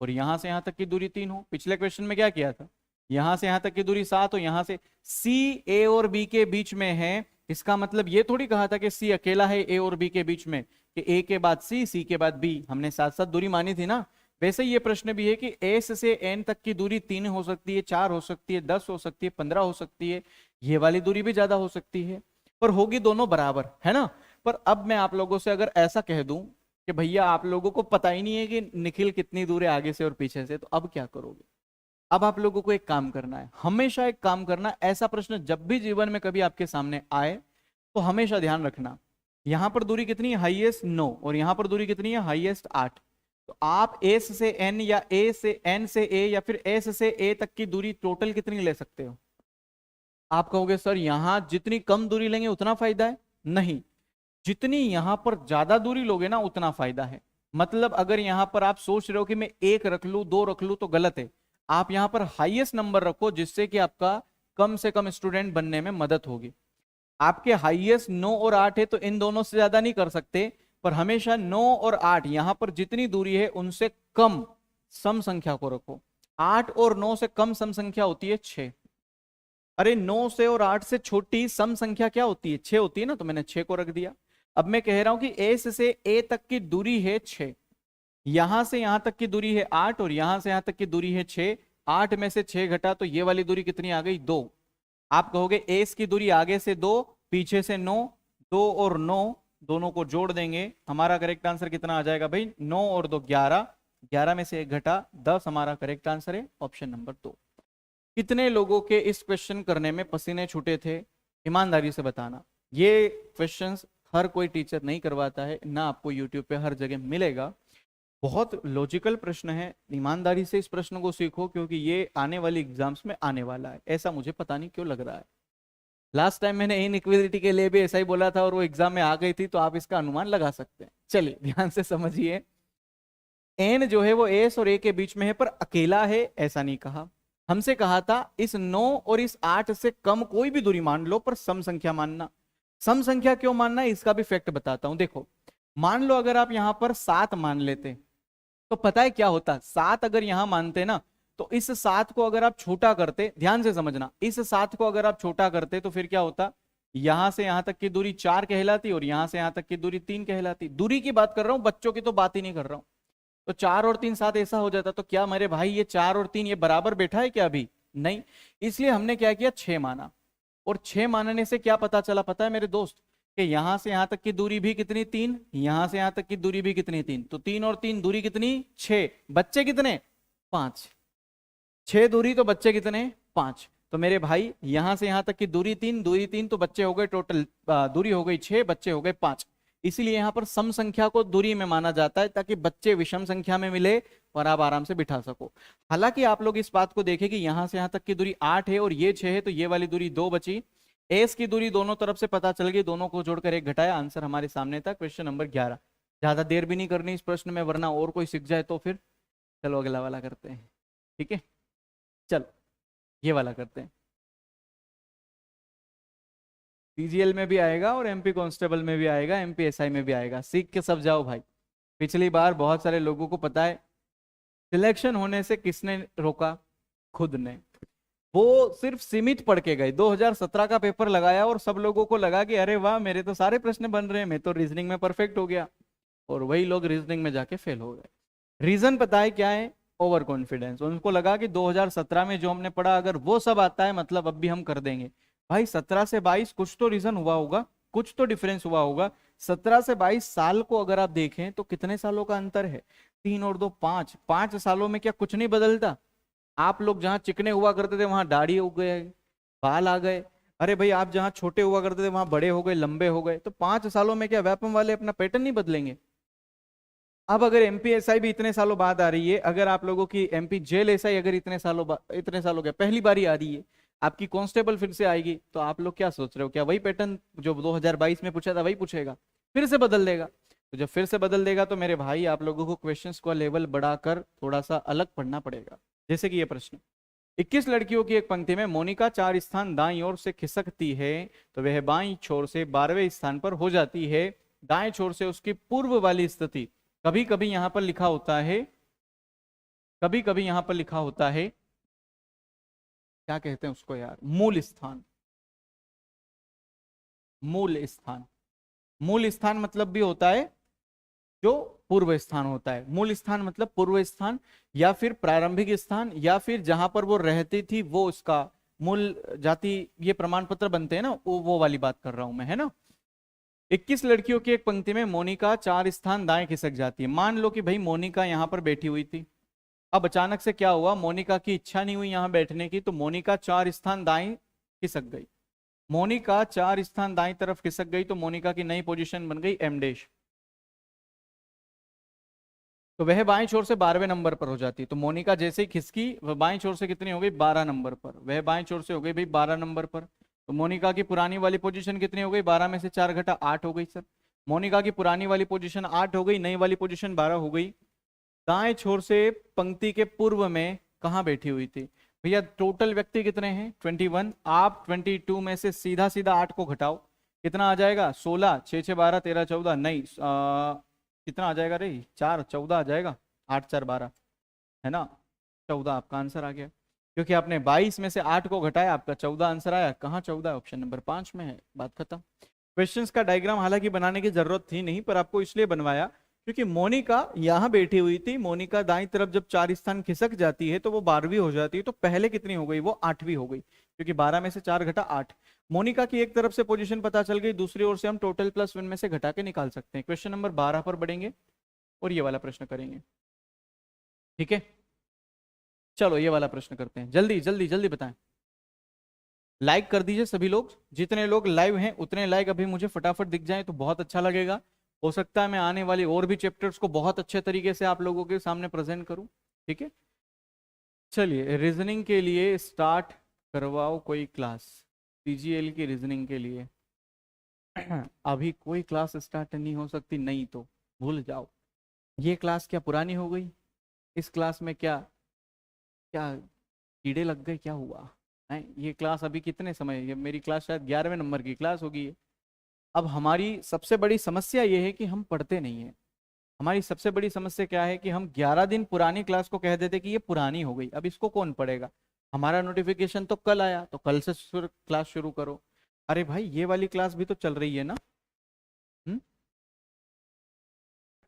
और यहां से यहां तक की दूरी 3 हो। पिछले क्वेश्चन में क्या किया था? यहां से यहां तक की दूरी 7 हो, यहां से सी ए और बी के बीच में है। इसका मतलब ये थोड़ी कहा था कि सी अकेला है ए और बी के बीच में, कि ए के बाद सी के बाद बी, हमने साथ साथ दूरी मानी थी ना। वैसे ये प्रश्न भी है कि एस से एन तक की दूरी 3 हो सकती है, 4 हो सकती है, 10 हो सकती है, 15 हो सकती है, ये वाली दूरी भी ज्यादा हो सकती है, पर होगी दोनों बराबर, है ना। पर अब मैं आप लोगों से अगर ऐसा कह दूं कि भैया आप लोगों को पता ही नहीं है कि निखिल कितनी दूर है आगे से और पीछे से, तो अब क्या करोगे? अब आप लोगों को एक काम करना है, हमेशा एक काम करना, ऐसा प्रश्न जब भी जीवन में कभी आपके सामने आए तो हमेशा ध्यान रखना, यहां पर दूरी कितनी है? हाईएस्ट 9, और यहां पर दूरी कितनी है? हाईएस्ट 8। तो आप एस से एन या ए से एन से ए या फिर एस से ए तक की दूरी टोटल कितनी ले सकते हो? आप कहोगे सर यहां जितनी कम दूरी लेंगे उतना फायदा है। नहीं, जितनी यहां पर ज्यादा दूरी लोगे ना उतना फायदा है। मतलब अगर यहां पर आप सोच रहे हो कि मैं 1 रख लू 2 रख लू तो गलत है। आप यहां पर हाईएस्ट नंबर रखो जिससे कि आपका कम से कम स्टूडेंट बनने में मदद होगी। आपके हाईएस्ट 9 और 8 है तो इन दोनों से ज्यादा नहीं कर सकते, पर हमेशा 9 और 8 यहां पर जितनी दूरी है उनसे कम सम संख्या को रखो। 8 और 9 से कम सम संख्या होती है 6। अरे 9 से और 8 से छोटी सम संख्या क्या होती है? 6 होती है ना, तो मैंने 6 को रख दिया। अब मैं कह रहा हूं कि एस से ए तक की दूरी है 6, यहां से यहां तक की दूरी है 8 और यहां से यहां तक की दूरी है 6। 8 में से 6 घटा तो ये वाली दूरी कितनी आ गई? 2। आप कहोगे एस की दूरी आगे से 2 पीछे से 9, 2 और 9 दोनों को जोड़ देंगे, हमारा करेक्ट आंसर कितना आ जाएगा भाई? 9 और 2 11, 11 में से 1 घटा 10, हमारा करेक्ट आंसर है ऑप्शन नंबर 2। कितने लोगों के इस क्वेश्चन करने में पसीने छूटे थे? ईमानदारी से बताना। ये क्वेश्चंस हर कोई टीचर नहीं करवाता है ना, आपको यूट्यूब पे हर जगह मिलेगा। बहुत लॉजिकल प्रश्न है, ईमानदारी से इस प्रश्न को सीखो क्योंकि ये आने वाली एग्जाम्स में आने वाला है, ऐसा मुझे पता नहीं क्यों लग रहा है। लास्ट टाइम मैंने इनइक्वालिटी के लिए भी ऐसा ही बोला था और वो एग्जाम में आ गई थी, तो आप इसका अनुमान लगा सकते हैं। चलिए ध्यान से समझिए, एन जो है वो एस और ए के बीच में है पर अकेला है, ऐसा नहीं कहा। हमसे कहा था इस 9 और इस 8 से कम कोई भी दूरी मान लो पर सम संख्या मानना। सम संख्या क्यों मानना है इसका भी फैक्ट बताता हूं। देखो, मान लो अगर आप यहां पर 7 मान लेते तो पता है क्या होता? 7 अगर यहां मानते ना, तो इस 7 को अगर आप छोटा करते, ध्यान से समझना, इस 7 को अगर आप छोटा करते तो फिर क्या होता? यहां से यहां तक की दूरी 4 कहलाती और यहां से यहां तक की दूरी 3 कहलाती। दूरी की बात कर रहा हूं, बच्चों की तो बात ही नहीं कर रहा हूं। तो 4 और 3 7 ऐसा हो जाता। तो क्या मेरे भाई ये 4 और 3 ये बराबर बैठा है क्या? अभी नहीं। इसलिए हमने क्या किया? 6 माना। और 6 मानने से क्या पता चला पता है मेरे दोस्त? कि यहां से यहां तक की दूरी भी कितनी? 3। यहां से यहां तक की दूरी भी कितनी? 3। तो 3 और 3 दूरी कितनी? 6। बच्चे कितने? 5। 6 दूरी तो बच्चे कितने? 5। तो मेरे भाई यहां से यहां तक की दूरी 3, दूरी 3 तो बच्चे हो गए टोटल, दूरी हो गई 6, बच्चे हो गए 5। इसीलिए यहां पर सम संख्या को दूरी में माना जाता है ताकि बच्चे विषम संख्या में मिले और आप आराम से बिठा सको। हालांकि आप लोग इस बात को देखें कि यहां से यहां तक की दूरी 8 है और ये 6 है, तो ये वाली दूरी 2 बची। एस की दूरी दोनों तरफ से पता चल गई, दोनों को जोड़कर 1 घटाया, आंसर हमारे सामने था क्वेश्चन नंबर 11। ज्यादा देर भी नहीं करनी इस प्रश्न में, वरना और कोई सीख जाए तो फिर। चलो अगला वाला करते हैं, ठीक है? चलो ये वाला करते हैं। पीजीएल में भी आएगा और एमपी कांस्टेबल में भी आएगा, एमपी एसआई में भी आएगा, सीख के सब जाओ भाई। पिछली बार बहुत सारे लोगों को पता है सिलेक्शन होने से किसने रोका? खुद ने। वो सिर्फ सीमित पढ़ के गए, 2017 का पेपर लगाया और सब लोगों को लगा कि अरे वाह मेरे तो सारे प्रश्न बन रहे हैं, मैं तो रीजनिंग में परफेक्ट हो गया, और वही लोग रीजनिंग में जाके फेल हो गए। रीजन पता है क्या है? Over confidence. उनको लगा कि 2017 में जो हमने पढ़ा अगर वो सब आता है मतलब अब भी हम कर देंगे। भाई 17 से 22 कुछ तो रीजन हुआ होगा, कुछ तो डिफरेंस हुआ होगा। 17 से 22 साल को अगर आप देखें तो कितने सालों का अंतर है? 3 और 2 5, 5 सालों में क्या कुछ नहीं बदलता? आप लोग जहां चिकने हुआ करते थे वहां दाढ़ी हो गए, बाल आ गए। अरे भाई आप जहां छोटे हुआ करते थे वहां बड़े हो गए, लंबे हो गए। तो 5 सालों में क्या व्यापम वाले अपना पैटर्न नहीं बदलेंगे? अब अगर एमपीएसआई भी इतने सालों बाद आ रही है, अगर आप लोगों की एमपी जेल एसआई अगर इतने सालों के पहली बारी आ रही है, आपकी कांस्टेबल फिर से आएगी, तो आप लोग क्या सोच रहे हो? क्या वही पैटर्न जो 2022 में पूछा था वही पूछेगा? फिर से बदल देगा। तो जब फिर से बदल देगा तो मेरे भाई आप लोगों को क्वेश्चंस का लेवल बढ़ाकर थोड़ा सा अलग पढ़ना पड़ेगा। जैसे कि ये प्रश्न, 21 लड़कियों की एक पंक्ति में मोनिका 4 स्थान दाईं ओर से खिसकती है तो वह बाईं छोर से 12वें स्थान पर हो जाती है। दाएं छोर से उसकी पूर्व वाली स्थिति, कभी कभी यहां पर लिखा होता है, कभी कभी यहां पर लिखा होता है, क्या कहते हैं उसको यार, मूल स्थान। मूल स्थान, मूल स्थान मतलब भी होता है जो पूर्व स्थान होता है। मूल स्थान मतलब पूर्व स्थान, या फिर प्रारंभिक स्थान, या फिर जहां पर वो रहती थी वो उसका मूल जाति, ये प्रमाण पत्र बनते हैं ना, वो वाली बात कर रहा हूं मैं, है ना। 21 लड़कियों की एक पंक्ति में मोनिका 4 स्थान दाएं खिसक जाती है। मान लो कि भाई मोनिका यहां पर बैठी हुई थी, अब अचानक से क्या हुआ, मोनिका की इच्छा नहीं हुई यहां बैठने की, तो मोनिका 4 स्थान दाएं खिसक गई। मोनिका 4 स्थान दाएं तरफ खिसक गई तो मोनिका की नई पोजीशन बन गई एम डैश, तो वह बाएं छोर से 12वें नंबर पर हो जाती है। तो मोनिका जैसे ही खिसकी वह बाएं छोर से कितनी हो गई? 12 नंबर पर। वह बाएं छोर से हो गई भाई 12 नंबर पर। तो मोनिका की पुरानी वाली पोजीशन कितनी हो गई? 12 में से 4 घटा 8 हो गई सर। मोनिका की पुरानी वाली पोजीशन 8 हो गई, नई वाली पोजीशन 12 हो गई। दाएं छोर से पंक्ति के पूर्व में कहाँ बैठी हुई थी भैया? टोटल व्यक्ति कितने हैं? 21। आप 22 में से सीधा सीधा 8 को घटाओ, कितना आ जाएगा? 16, 6 6 12 13 14, नहीं कितना आ जाएगा रे? 4 14 आ जाएगा, 8 4 12, है ना। 14 आपका आंसर आ गया, क्योंकि आपने 22 में से 8 को घटाया, आपका 14 आंसर आया। कहाँ 14? ऑप्शन नंबर 5 में है, बात खत्म। क्वेश्चंस का डायग्राम हालांकि बनाने की जरूरत थी नहीं, पर आपको इसलिए बनवाया क्योंकि मोनिका यहां बैठी हुई थी। मोनिका दाईं तरफ जब 4 स्थान खिसक जाती है तो वो 12वीं हो जाती है, तो पहले कितनी हो गई? वो 8वीं हो गई, क्योंकि 12 में से 4 घटा 8। मोनिका की एक तरफ से पोजीशन पता चल गई, दूसरी ओर से हम टोटल प्लस 1 में से घटा के निकाल सकते हैं। क्वेश्चन नंबर 12 पर बढ़ेंगे और ये वाला प्रश्न करेंगे, ठीक है। चलो ये वाला प्रश्न करते हैं, जल्दी जल्दी जल्दी बताएं। लाइक कर दीजिए सभी लोग, जितने लोग लाइव हैं उतने लाइक अभी मुझे फटाफट दिख जाए तो बहुत अच्छा लगेगा। हो सकता है मैं आने वाली और भी चैप्टर्स को बहुत अच्छे तरीके से आप लोगों के सामने प्रेजेंट करूं, ठीक है। चलिए रीजनिंग के लिए स्टार्ट करवाओ कोई क्लास, सीजीएल की रीजनिंग के लिए। अभी कोई क्लास स्टार्ट नहीं हो सकती, नहीं तो भूल जाओ। ये क्लास क्या पुरानी हो गई? इस क्लास में क्या क्या कीड़े लग गए? क्या हुआ है? ये क्लास अभी कितने समय, ये मेरी क्लास शायद 11वें नंबर की क्लास होगी ये। अब हमारी सबसे बड़ी समस्या ये है कि हम पढ़ते नहीं है। हमारी सबसे बड़ी समस्या क्या है कि हम 11 दिन पुरानी क्लास को कह देते कि ये पुरानी हो गई, अब इसको कौन पढ़ेगा। हमारा नोटिफिकेशन तो कल आया, तो कल से क्लास शुरू करो। अरे भाई ये वाली क्लास भी तो चल रही है ना,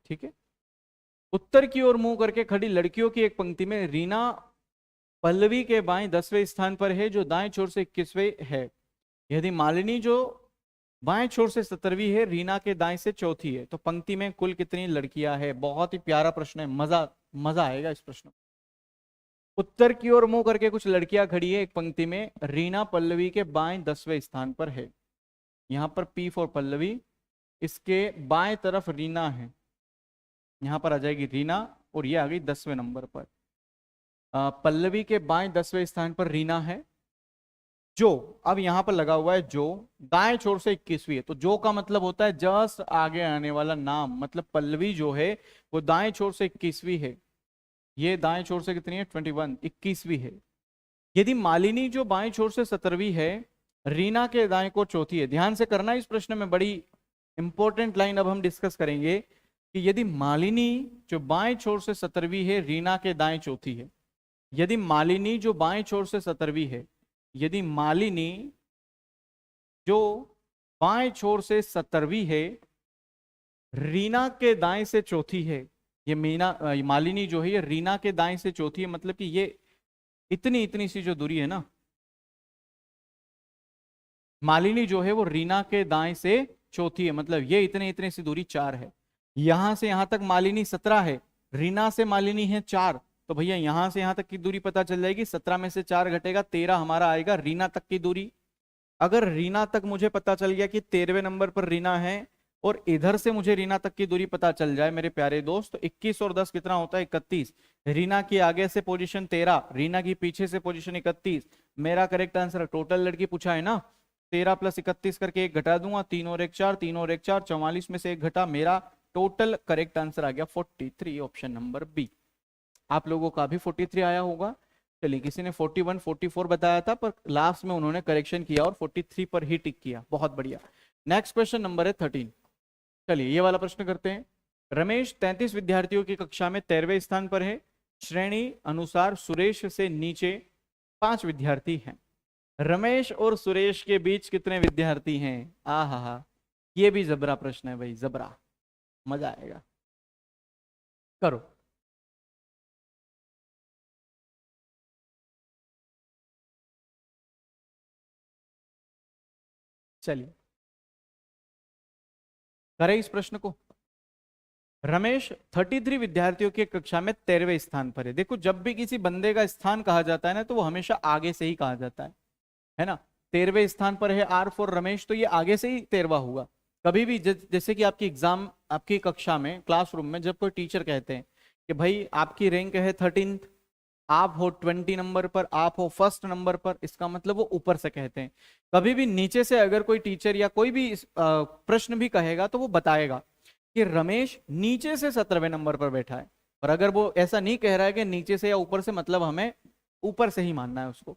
ठीक है। उत्तर की ओर मुंह करके खड़ी लड़कियों की एक पंक्ति में रीना पल्लवी के बाएं 10वें स्थान पर है जो दाएं छोर से 21वें है। यदि मालिनी जो बाएं छोर से 17वीं है, रीना के दाएं से चौथी है, तो पंक्ति में कुल कितनी लड़कियां है? बहुत ही प्यारा प्रश्न है, मजा मजा आएगा इस प्रश्न। उत्तर की ओर मुंह करके कुछ लड़कियां खड़ी है एक पंक्ति में, रीना पल्लवी के बाएं 10वें स्थान पर है। यहां पर पी फॉर पल्लवी, इसके बाएं तरफ रीना है, यहां पर आ जाएगी रीना, और ये आ गई 10वें नंबर पर। पल्लवी के बाएं 10वें स्थान पर रीना है। जो अब यहां पर लगा हुआ है जो, दाएं छोर से 21वीं है, तो जो का मतलब होता है जस्ट आगे आने वाला नाम, मतलब पल्लवी जो है वो दाएं छोर से 21वीं है। ये दाएं छोर से कितनी है? 21, 21वीं है। यदि मालिनी जो बाएं छोर से 17वीं है, रीना के दाएं को चौथी है। ध्यान से करना इस प्रश्न में, बड़ी इंपॉर्टेंट लाइन अब हम डिस्कस करेंगे। कि यदि मालिनी जो बाएं छोर से 17वीं है, रीना के दाएं चौथी है। यदि मालिनी जो बाएं छोर से 17वीं है, यदि मालिनी जो बाएं छोर से 17वीं है, रीना के दाएं से चौथी है। ये मालिनी जो है ये रीना के दाएं से चौथी है, मतलब कि ये इतनी इतनी सी जो दूरी है ना, मालिनी जो है वो रीना के दाएं से चौथी है, मतलब ये इतने इतने सी दूरी 4 है। यहां से यहां तक मालिनी 17 है, रीना से मालिनी है 4, तो भैया यहां से यहां तक की दूरी पता चल जाएगी। 17 में से 4 घटेगा, 13 हमारा आएगा रीना तक की दूरी। अगर रीना तक मुझे पता चल गया कि 13वें नंबर पर रीना है, और इधर से मुझे रीना तक की दूरी पता चल जाए मेरे प्यारे दोस्त, तो 21 और 10 कितना होता है? 31। रीना की आगे से पोजीशन 13, रीना की पीछे से पोजीशन 31। मेरा करेक्ट आंसर, टोटल लड़की पूछा है ना, 13 + 31 करके 1 घटा दूंगा, 3 और 1 4, 3 और 1 4, 44 में से 1 घटा, मेरा टोटल करेक्ट आंसर आ गया 43, ऑप्शन नंबर बी। आप लोगों का भी 43 आया होगा। चलिए, किसी ने 41 44 बताया था, पर लास्ट में उन्होंने करेक्शन किया और 43 पर ही टिक किया, बहुत बढ़िया। नेक्स्ट क्वेश्चन नंबर है 13। चलिए ये वाला प्रश्न करते हैं। रमेश 33 विद्यार्थियों की कक्षा में 13वें स्थान पर है। श्रेणी अनुसार सुरेश से नीचे 5 विद्यार्थी हैं। रमेश और सुरेश के बीच कितने विद्यार्थी हैं? हा, ये भी जबरा प्रश्न है भाई, जबरा, मजा आएगा। करो। चलिए करें इस प्रश्न को। रमेश 33 विद्यार्थियों की कक्षा में 13वें स्थान पर है। देखो, जब भी किसी बंदे का स्थान कहा जाता है ना, तो वो हमेशा आगे से ही कहा जाता है ना। 13वें स्थान पर है आर फॉर रमेश, तो ये आगे से ही 13वां होगा। कभी भी जैसे कि आपकी एग्जाम, आपकी कक्षा में, क्लासरूम में जब कोई टीचर कहते हैं कि भाई आपकी रैंक है 13th, आप हो 20 नंबर पर, आप हो 1st नंबर पर, इसका मतलब वो ऊपर से कहते हैं। कभी भी नीचे से अगर कोई टीचर या कोई भी प्रश्न भी कहेगा, तो वो बताएगा कि रमेश नीचे से 17वें नंबर पर बैठा है। और अगर वो ऐसा नहीं कह रहा है कि नीचे से या ऊपर से, मतलब हमें ऊपर से ही मानना है उसको।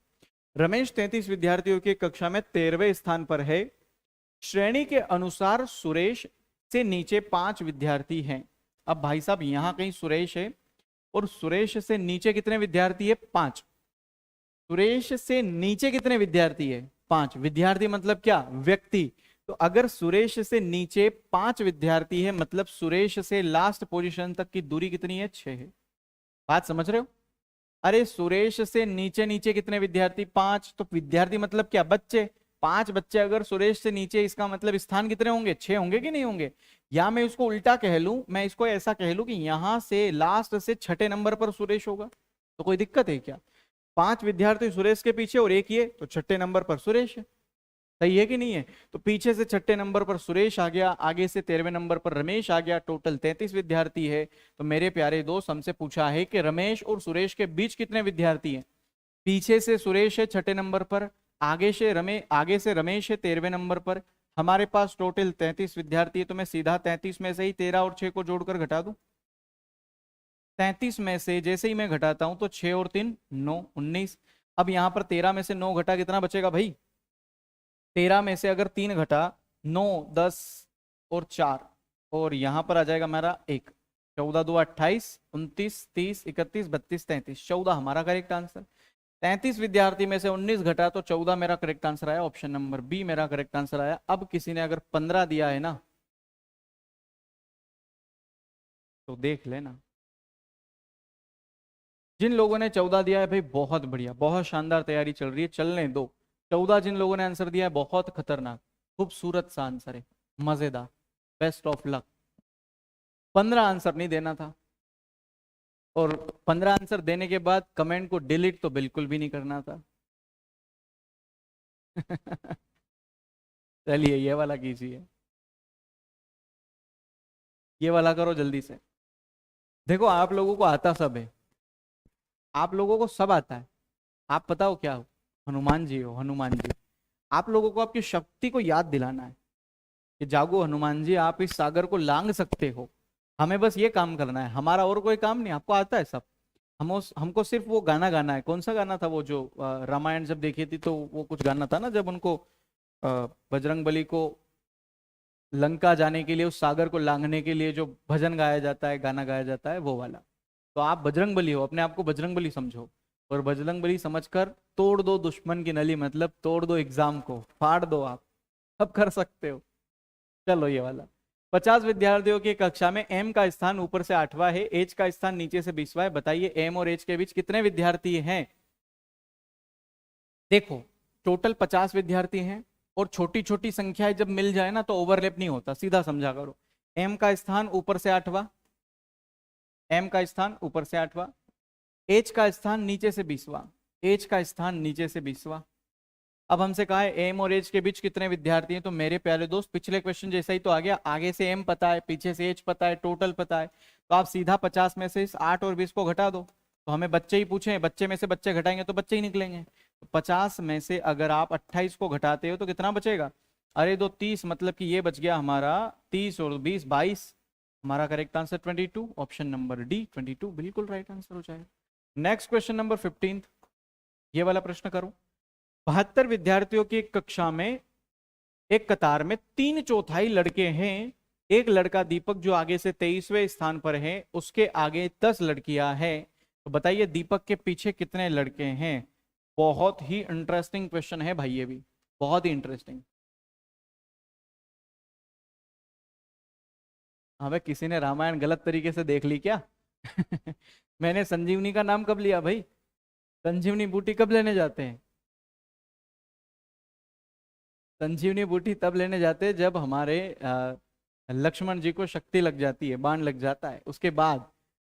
रमेश 33 विद्यार्थियों की कक्षा में 13वें स्थान पर है। श्रेणी के अनुसार सुरेश से नीचे 5 विद्यार्थी हैं। अब भाई साहब यहां कहीं सुरेश है, और सुरेश से नीचे कितने विद्यार्थी है? 5। सुरेश से नीचे कितने विद्यार्थी है? 5। विद्यार्थी मतलब क्या? व्यक्ति। तो अगर सुरेश से नीचे 5 विद्यार्थी है, मतलब सुरेश से लास्ट पोजीशन तक की दूरी कितनी है? 6 है। बात समझ रहे हो? अरे सुरेश से नीचे नीचे कितने विद्यार्थी? 5। तो विद्यार्थी मतलब क्या? बच्चे। 5 बच्चे अगर सुरेश से नीचे, इसका मतलब स्थान कितने होंगे? 6 होंगे कि नहीं होंगे? या मैं इसको उल्टा कह लूं, मैं इसको ऐसा कह लूं कि यहां से लास्ट से 6ठे नंबर पर सुरेश होगा, तो कोई दिक्कत है क्या? 5 विद्यार्थी सुरेश के पीछे और एक ये, तो 6ठे नंबर पर सुरेश है। सही है कि नहीं है? तो पीछे से 6ठे नंबर पर सुरेश आ गया, आगे से 13वें नंबर पर रमेश आ गया, टोटल 33 विद्यार्थी है। तो मेरे प्यारे दोस्त, हमसे पूछा है कि रमेश और सुरेश के बीच कितने विद्यार्थी हैं? पीछे से सुरेश है 6ठे नंबर पर, आगे से रमेश है 13वें नंबर पर। हमारे पास टोटल 33 विद्यार्थी है, तो मैं सीधा 33 में से ही 13 और 6 को जोड़कर घटा दूं। 33 में से जैसे ही मैं घटाता हूं, तो 6 और 3 9, 19। अब यहां पर 13 में से 9 घटा, कितना बचेगा भाई? 13 में से अगर 3 घटा, 9 10 और 4, और यहां पर आ जाएगा मेरा 1। 14 2 28, 29 30 31 32 33, 14 हमारा करेक्ट आंसर। 33 विद्यार्थी में से 19 घटा, तो 14 मेरा करेक्ट आंसर आया, ऑप्शन नंबर बी मेरा करेक्ट आंसर आया। अब किसी ने अगर 15 दिया है ना, तो देख लेना। जिन लोगों ने 14 दिया है भाई, बहुत बढ़िया, बहुत शानदार तैयारी चल रही है, चलने दो। 14 जिन लोगों ने आंसर दिया है, बहुत खतरनाक, खूबसूरत सा आंसर है, मजेदार, बेस्ट ऑफ लक। 15 आंसर नहीं देना था, और 15 आंसर देने के बाद कमेंट को डिलीट तो बिल्कुल भी नहीं करना था। चलिए ये वाला कीजिए, ये वाला करो जल्दी से। देखो आप लोगों को आता सब है, आप लोगों को सब आता है। आप बताओ क्या हो? हनुमान जी हो, हनुमान जी। आप लोगों को आपकी शक्ति को याद दिलाना है कि जागो हनुमान जी, आप इस सागर को लांग सकते हो। हमें बस ये काम करना है, हमारा और कोई काम नहीं, आपको आता है सब। हमको सिर्फ वो गाना गाना है। कौन सा गाना था वो, जो रामायण जब देखी थी, तो वो कुछ गाना था ना, जब उनको बजरंग बली को लंका जाने के लिए, उस सागर को लांघने के लिए जो भजन गाया जाता है, गाना गाया जाता है, वो वाला। तो आप बजरंग बली हो, अपने आप को बजरंग बली समझो, और बजरंग बली समझकर तोड़ दो दुश्मन की नली, मतलब तोड़ दो एग्जाम को, फाड़ दो आप, अब कर सकते हो। चलो ये वाला। 50 विद्यार्थियों की कक्षा में एम का स्थान ऊपर से 8वां है, एच का स्थान नीचे से 20वां है, बताइए एम और एच के बीच कितने विद्यार्थी हैं। देखो टोटल 50 विद्यार्थी हैं, और छोटी छोटी संख्याएं जब मिल जाए ना तो ओवरलैप नहीं होता, सीधा समझा करो। एम का स्थान ऊपर से 8वां, एम का स्थान ऊपर से 8वां, एच का स्थान नीचे से 20वां, एच का स्थान नीचे से 20वां। अब हमसे कहा है एम और एच के बीच कितने विद्यार्थी हैं, तो मेरे प्यारे दोस्त पिछले क्वेश्चन जैसा ही तो आ गया, आगे से एम पता है, पीछे से एच पता है, टोटल पता है, तो आप सीधा 50 में से इस 8 और 20 को घटा दो। तो हमें बच्चे ही पूछे, बच्चे में से बच्चे घटाएंगे तो बच्चे ही निकलेंगे। तो 50 में से अगर आप 28 को घटाते हो तो कितना बचेगा, अरे दो 30, मतलब कि ये बच गया हमारा 30 और 20 22। हमारा correct answer 22, option number D 22 बिल्कुल राइट आंसर हो जाएगा। नेक्स्ट क्वेश्चन नंबर 15, ये वाला प्रश्न करो। 72 विद्यार्थियों की कक्षा में एक कतार में 3/4 लड़के हैं, एक लड़का दीपक जो आगे से 23वें स्थान पर है, उसके आगे 10 लड़कियां हैं, तो बताइए दीपक के पीछे कितने लड़के हैं। बहुत ही इंटरेस्टिंग क्वेश्चन है भाई, ये भी बहुत ही इंटरेस्टिंग। हमें किसी ने रामायण गलत तरीके से देख ली क्या? मैंने संजीवनी का नाम कब लिया भाई? संजीवनी बूटी कब लेने जाते हैं? संजीवनी बूटी तब लेने जाते हैं जब हमारे लक्ष्मण जी को शक्ति लग जाती है, बाण लग जाता है, उसके बाद।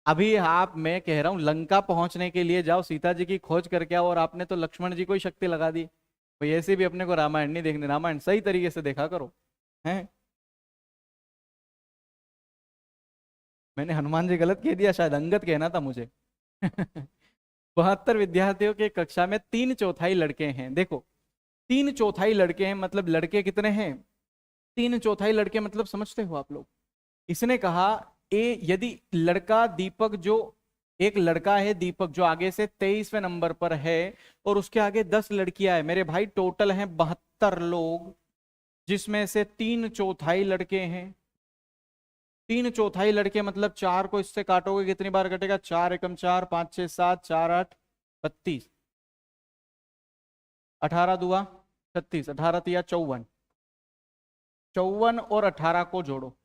अभी आप, मैं कह रहा हूं लंका पहुंचने के लिए जाओ, सीता जी की खोज करके आओ, और आपने तो लक्ष्मण जी को ही शक्ति लगा दी। तो ऐसे भी अपने को रामायण नहीं देखने, रामायण सही तरीके से देखा करो, हैं? मैंने हनुमान जी गलत कह दिया, शायद अंगद कहना था मुझे। 72 विद्यार्थियों के कक्षा में 3/4 लड़के हैं। देखो 3/4 लड़के हैं, मतलब लड़के कितने हैं? 3/4 लड़के, मतलब समझते हो आप लोग? इसने कहा यदि लड़का दीपक जो, एक लड़का है दीपक जो आगे से 23वें नंबर पर है, और उसके आगे 10 लड़कियां हैं, मेरे भाई टोटल हैं 72 लोग, जिसमें से 3/4 लड़के हैं। 3/4 लड़के मतलब 4 को इससे काटोगे कितनी बार कटेगा, 4 एकम 4, 5 6 7, 4 8 32, 18 दुआ 36, 18 तिया 54, 54 और 18 को जोड़ो,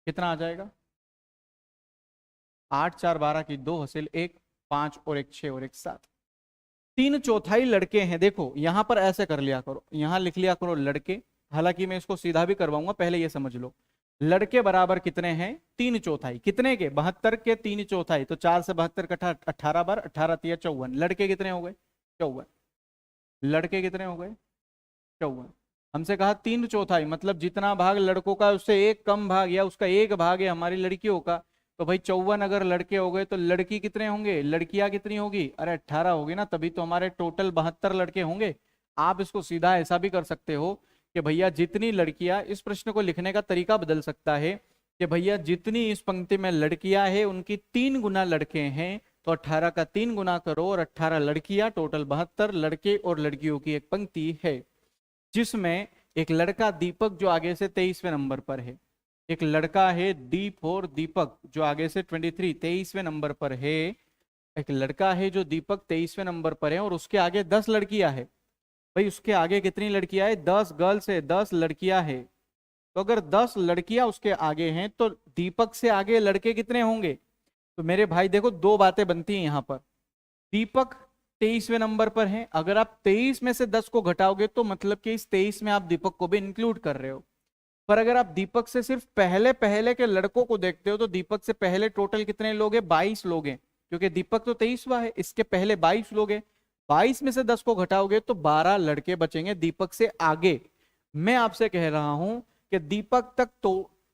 कितना आ जाएगा? 8 4 12 की 2 हासिल 1, 5 और 1 6 और 1 7। 3/4 लड़के हैं। देखो यहां पर ऐसे कर लिया करो, यहां लिख लिया करो लड़के, हालांकि मैं इसको सीधा भी करवाऊंगा, पहले ये समझ लो। लड़के बराबर कितने हैं? 3/4, कितने के? 72 के 3/4, तो 4 से 72 कटा 18 बार, 18 तिया 54, लड़के कितने हो गए? 54। लड़के कितने हो गए? 54। हमसे कहा 3/4, मतलब जितना भाग लड़कों का उससे एक कम भाग, या उसका एक भाग है हमारी लड़कियों का, तो भाई 54 अगर लड़के हो गए तो लड़की कितने होंगे, लड़कियां कितनी होगी? अरे 18 होगी ना, तभी तो हमारे टोटल 72 लड़के होंगे। आप इसको सीधा ऐसा भी कर सकते हो कि भैया जितनी लड़कियां, इस प्रश्न को लिखने का तरीका बदल सकता है कि भैया जितनी इस पंक्ति में लड़कियां हैं उनकी 3 गुना लड़के हैं, तो 18 का 3 गुना करो, और 18 लड़कियां, टोटल 72 लड़के और लड़कियों की एक पंक्ति है, जिसमें एक लड़का दीपक जो आगे से 23वें नंबर पर है, एक लड़का है दीप और दीपक जो आगे से 23 23वें नंबर पर है, एक लड़का है जो दीपक 23वें नंबर पर है, और उसके आगे 10 लड़कियां है। भाई उसके आगे कितनी लड़कियां है? 10 गर्ल्स है, 10 लड़कियां है। तो अगर 10 लड़कियां उसके आगे हैं तो दीपक से आगे लड़के कितने होंगे? तो मेरे भाई देखो दो बातें बनती हैं यहां पर। दीपक 23वें नंबर पर है, अगर आप 23 में से 10 को घटाओगे तो मतलब कि इस 23 में आप दीपक को भी इंक्लूड कर रहे हो। पर अगर आप दीपक से सिर्फ पहले पहले के लड़कों को देखते हो तो दीपक से पहले टोटल कितने लोग हैं? 22 लोग हैं, क्योंकि दीपक तो 23वां है, इसके पहले 22 लोग हैं। 22 में से 10 को घटाओगे तो 12 लड़के बचेंगे दीपक से आगे। मैं आपसे कह रहा हूं कि दीपक तक तो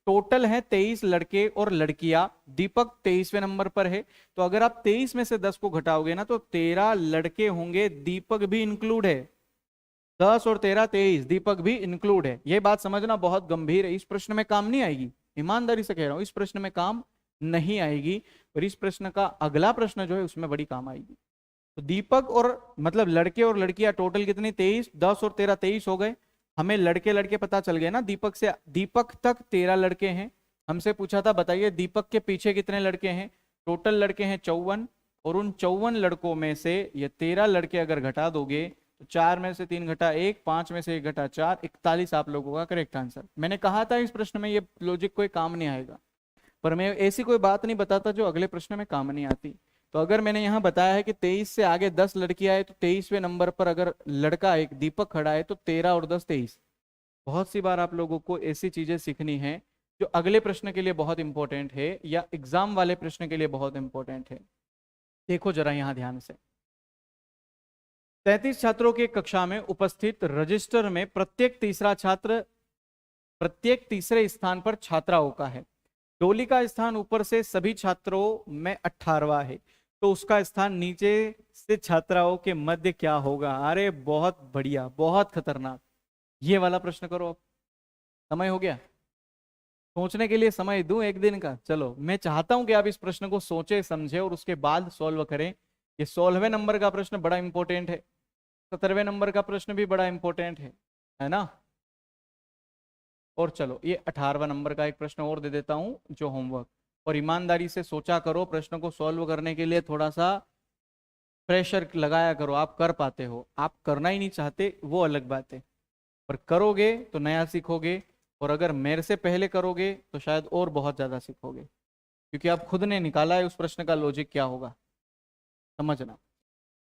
टोटल है 23 लड़के और लड़कियां, दीपक 23वें नंबर पर है, तो अगर आप 23 में से 10 को घटाओगे ना तो 13 लड़के होंगे, दीपक भी इंक्लूड है। 10 और 13 23, दीपक भी इंक्लूड है। यह बात समझना बहुत गंभीर है, इस प्रश्न में काम नहीं आएगी, ईमानदारी से कह रहा हूं, इस प्रश्न में काम नहीं आएगी, और इस प्रश्न का अगला प्रश्न जो है उसमें बड़ी काम आएगी। तो दीपक और मतलब लड़के और लड़कियां टोटल कितनी? 23, 10 और 13 23 हो गए। हमें लड़के लड़के पता चल गए ना, दीपक तक 13 लड़के हैं। हमसे पूछा था बताइए दीपक के पीछे कितने लड़के हैं। टोटल लड़के हैं 54, और उन 54 लड़कों में से ये 13 लड़के अगर घटा दोगे तो 4 में से 3 घटा 1, 5 में से 1 घटा 4, 41 आप लोगों का करेक्ट आंसर। मैंने कहा था इस प्रश्न में ये लॉजिक कोई काम नहीं आएगा, पर मैं ऐसी कोई बात नहीं बताता जो अगले प्रश्न में काम नहीं आती। तो अगर मैंने यहाँ बताया है कि 23 से आगे 10 लड़कियां आए तो 23वें नंबर पर अगर लड़का एक दीपक खड़ा है तो 13 और 10 23। बहुत सी बार आप लोगों को ऐसी चीजें सीखनी है जो अगले प्रश्न के लिए बहुत इंपॉर्टेंट है या एग्जाम वाले प्रश्न के लिए बहुत इंपॉर्टेंट है। देखो जरा यहाँ ध्यान से, 33 छात्रों की कक्षा में उपस्थित रजिस्टर में प्रत्येक तीसरे स्थान पर छात्राओं का है। डोली का स्थान ऊपर से सभी छात्रों में 18वां है, तो उसका स्थान नीचे से छात्राओं के मध्य क्या होगा। अरे बहुत बढ़िया, बहुत खतरनाक। ये वाला प्रश्न करो। अब समय हो गया, सोचने के लिए समय दूं एक दिन का। चलो मैं चाहता हूं कि आप इस प्रश्न को सोचे समझे और उसके बाद सॉल्व करें। ये 16वें नंबर का प्रश्न बड़ा इंपॉर्टेंट है, 17वें नंबर का प्रश्न भी बड़ा इंपॉर्टेंट है ना। और चलो ये 18वां नंबर का एक प्रश्न और दे देता हूं जो होमवर्क, और ईमानदारी से सोचा करो, प्रश्न को सॉल्व करने के लिए थोड़ा सा प्रेशर लगाया करो। आप कर पाते हो, आप करना ही नहीं चाहते वो अलग बात है, पर करोगे तो नया सीखोगे, और अगर मेरे से पहले करोगे तो शायद और बहुत ज्यादा सीखोगे, क्योंकि आप खुद ने निकाला है उस प्रश्न का लॉजिक क्या होगा, समझना।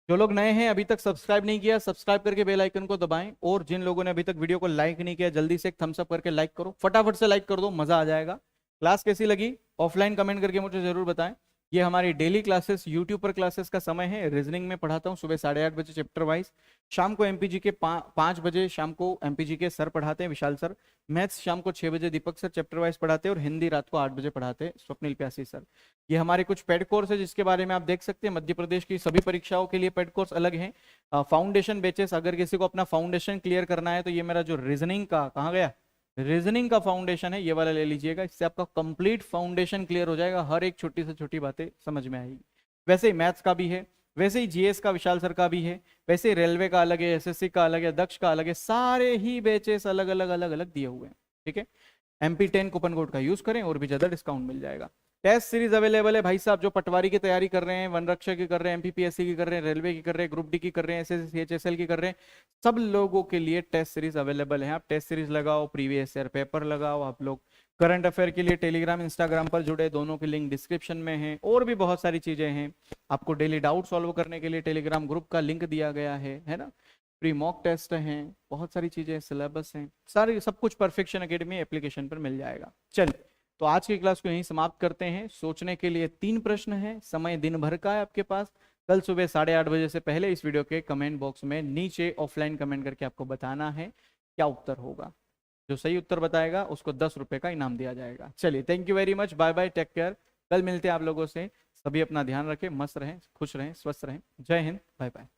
जो लोग नए हैं अभी तक सब्सक्राइब नहीं किया, सब्सक्राइब करके बेल आइकन को दबाएं, और जिन लोगों ने अभी तक वीडियो को लाइक नहीं किया जल्दी से एक थम्स अप करके लाइक करो, फटाफट से लाइक कर दो, मजा आ जाएगा। क्लास कैसी लगी ऑफलाइन कमेंट करके मुझे जरूर बताएं। ये हमारी डेली क्लासेस यूट्यूब पर क्लासेस का समय है। रीजनिंग में पढ़ाता हूँ सुबह 8:30 बजे चैप्टर वाइज, शाम को एमपीजी के 5 बजे शाम को एमपीजी के सर पढ़ाते हैं, विशाल सर। मैथ्स शाम को 6 बजे दीपक सर चैप्टर वाइज पढ़ाते हैं, और हिंदी रात को 8 बजे पढ़ाते हैं स्वप्निल प्यासी सर। ये हमारे कुछ पेड कोर्स है जिसके बारे में आप देख सकते हैं। मध्य प्रदेश की सभी परीक्षाओं के लिए पेड कोर्स अलग हैं। फाउंडेशन बैचेस, अगर किसी को अपना फाउंडेशन क्लियर करना है तो ये मेरा जो रीजनिंग का कहाँ गया, रीजनिंग का फाउंडेशन है, ये वाला ले लीजिएगा। इससे आपका कंप्लीट फाउंडेशन क्लियर हो जाएगा, हर एक छोटी से छोटी बातें समझ में आएगी। वैसे ही मैथ्स का भी है, वैसे ही जीएस का विशाल सर का भी है, वैसे ही रेलवे का अलग है, एसएससी का अलग है, दक्ष का अलग है, सारे ही बैचेस अलग अलग अलग अलग दिए हुए हैं। ठीक है, MP10 कूपन कोड का यूज करें और भी ज्यादा डिस्काउंट मिल जाएगा। टेस्ट सीरीज अवेलेबल है भाई साहब, जो पटवारी की तैयारी कर रहे हैं, वन रक्षक की कर रहे हैं, MPPSC की कर रहे हैं, रेलवे की कर रहे हैं, ग्रुप डी की कर रहे हैं, SSC CHSL की कर रहे हैं, सब लोगों के लिए टेस्ट सीरीज अवेलेबल है। आप टेस्ट सीरीज लगाओ, प्रीवियस ईयर पेपर लगाओ। आप लोग करंट अफेयर के लिए टेलीग्राम इंस्टाग्राम पर जुड़े, दोनों के लिंक डिस्क्रिप्शन में है। और भी बहुत सारी चीजें हैं, आपको डेली डाउट सॉल्व करने के लिए टेलीग्राम ग्रुप का लिंक दिया गया है ना। प्री मॉक टेस्ट हैं, बहुत सारी चीजें, सिलेबस हैं, सारी सब कुछ परफेक्शन एकेडमी एप्लीकेशन पर मिल जाएगा। चलिए तो आज की क्लास को यहीं समाप्त करते हैं। सोचने के लिए 3 प्रश्न है, समय दिन भर का है आपके पास। कल सुबह 8:30 बजे से पहले इस वीडियो के कमेंट बॉक्स में नीचे ऑफलाइन कमेंट करके आपको बताना है क्या उत्तर होगा। जो सही उत्तर बताएगा उसको 10 रुपए का इनाम दिया जाएगा। चलिए, thank you very much, bye bye, take care. कल मिलते हैं आप लोगों से। सभी अपना ध्यान रखें, मस्त रहें, खुश रहें, स्वस्थ रहें। जय हिंद, बाय बाय।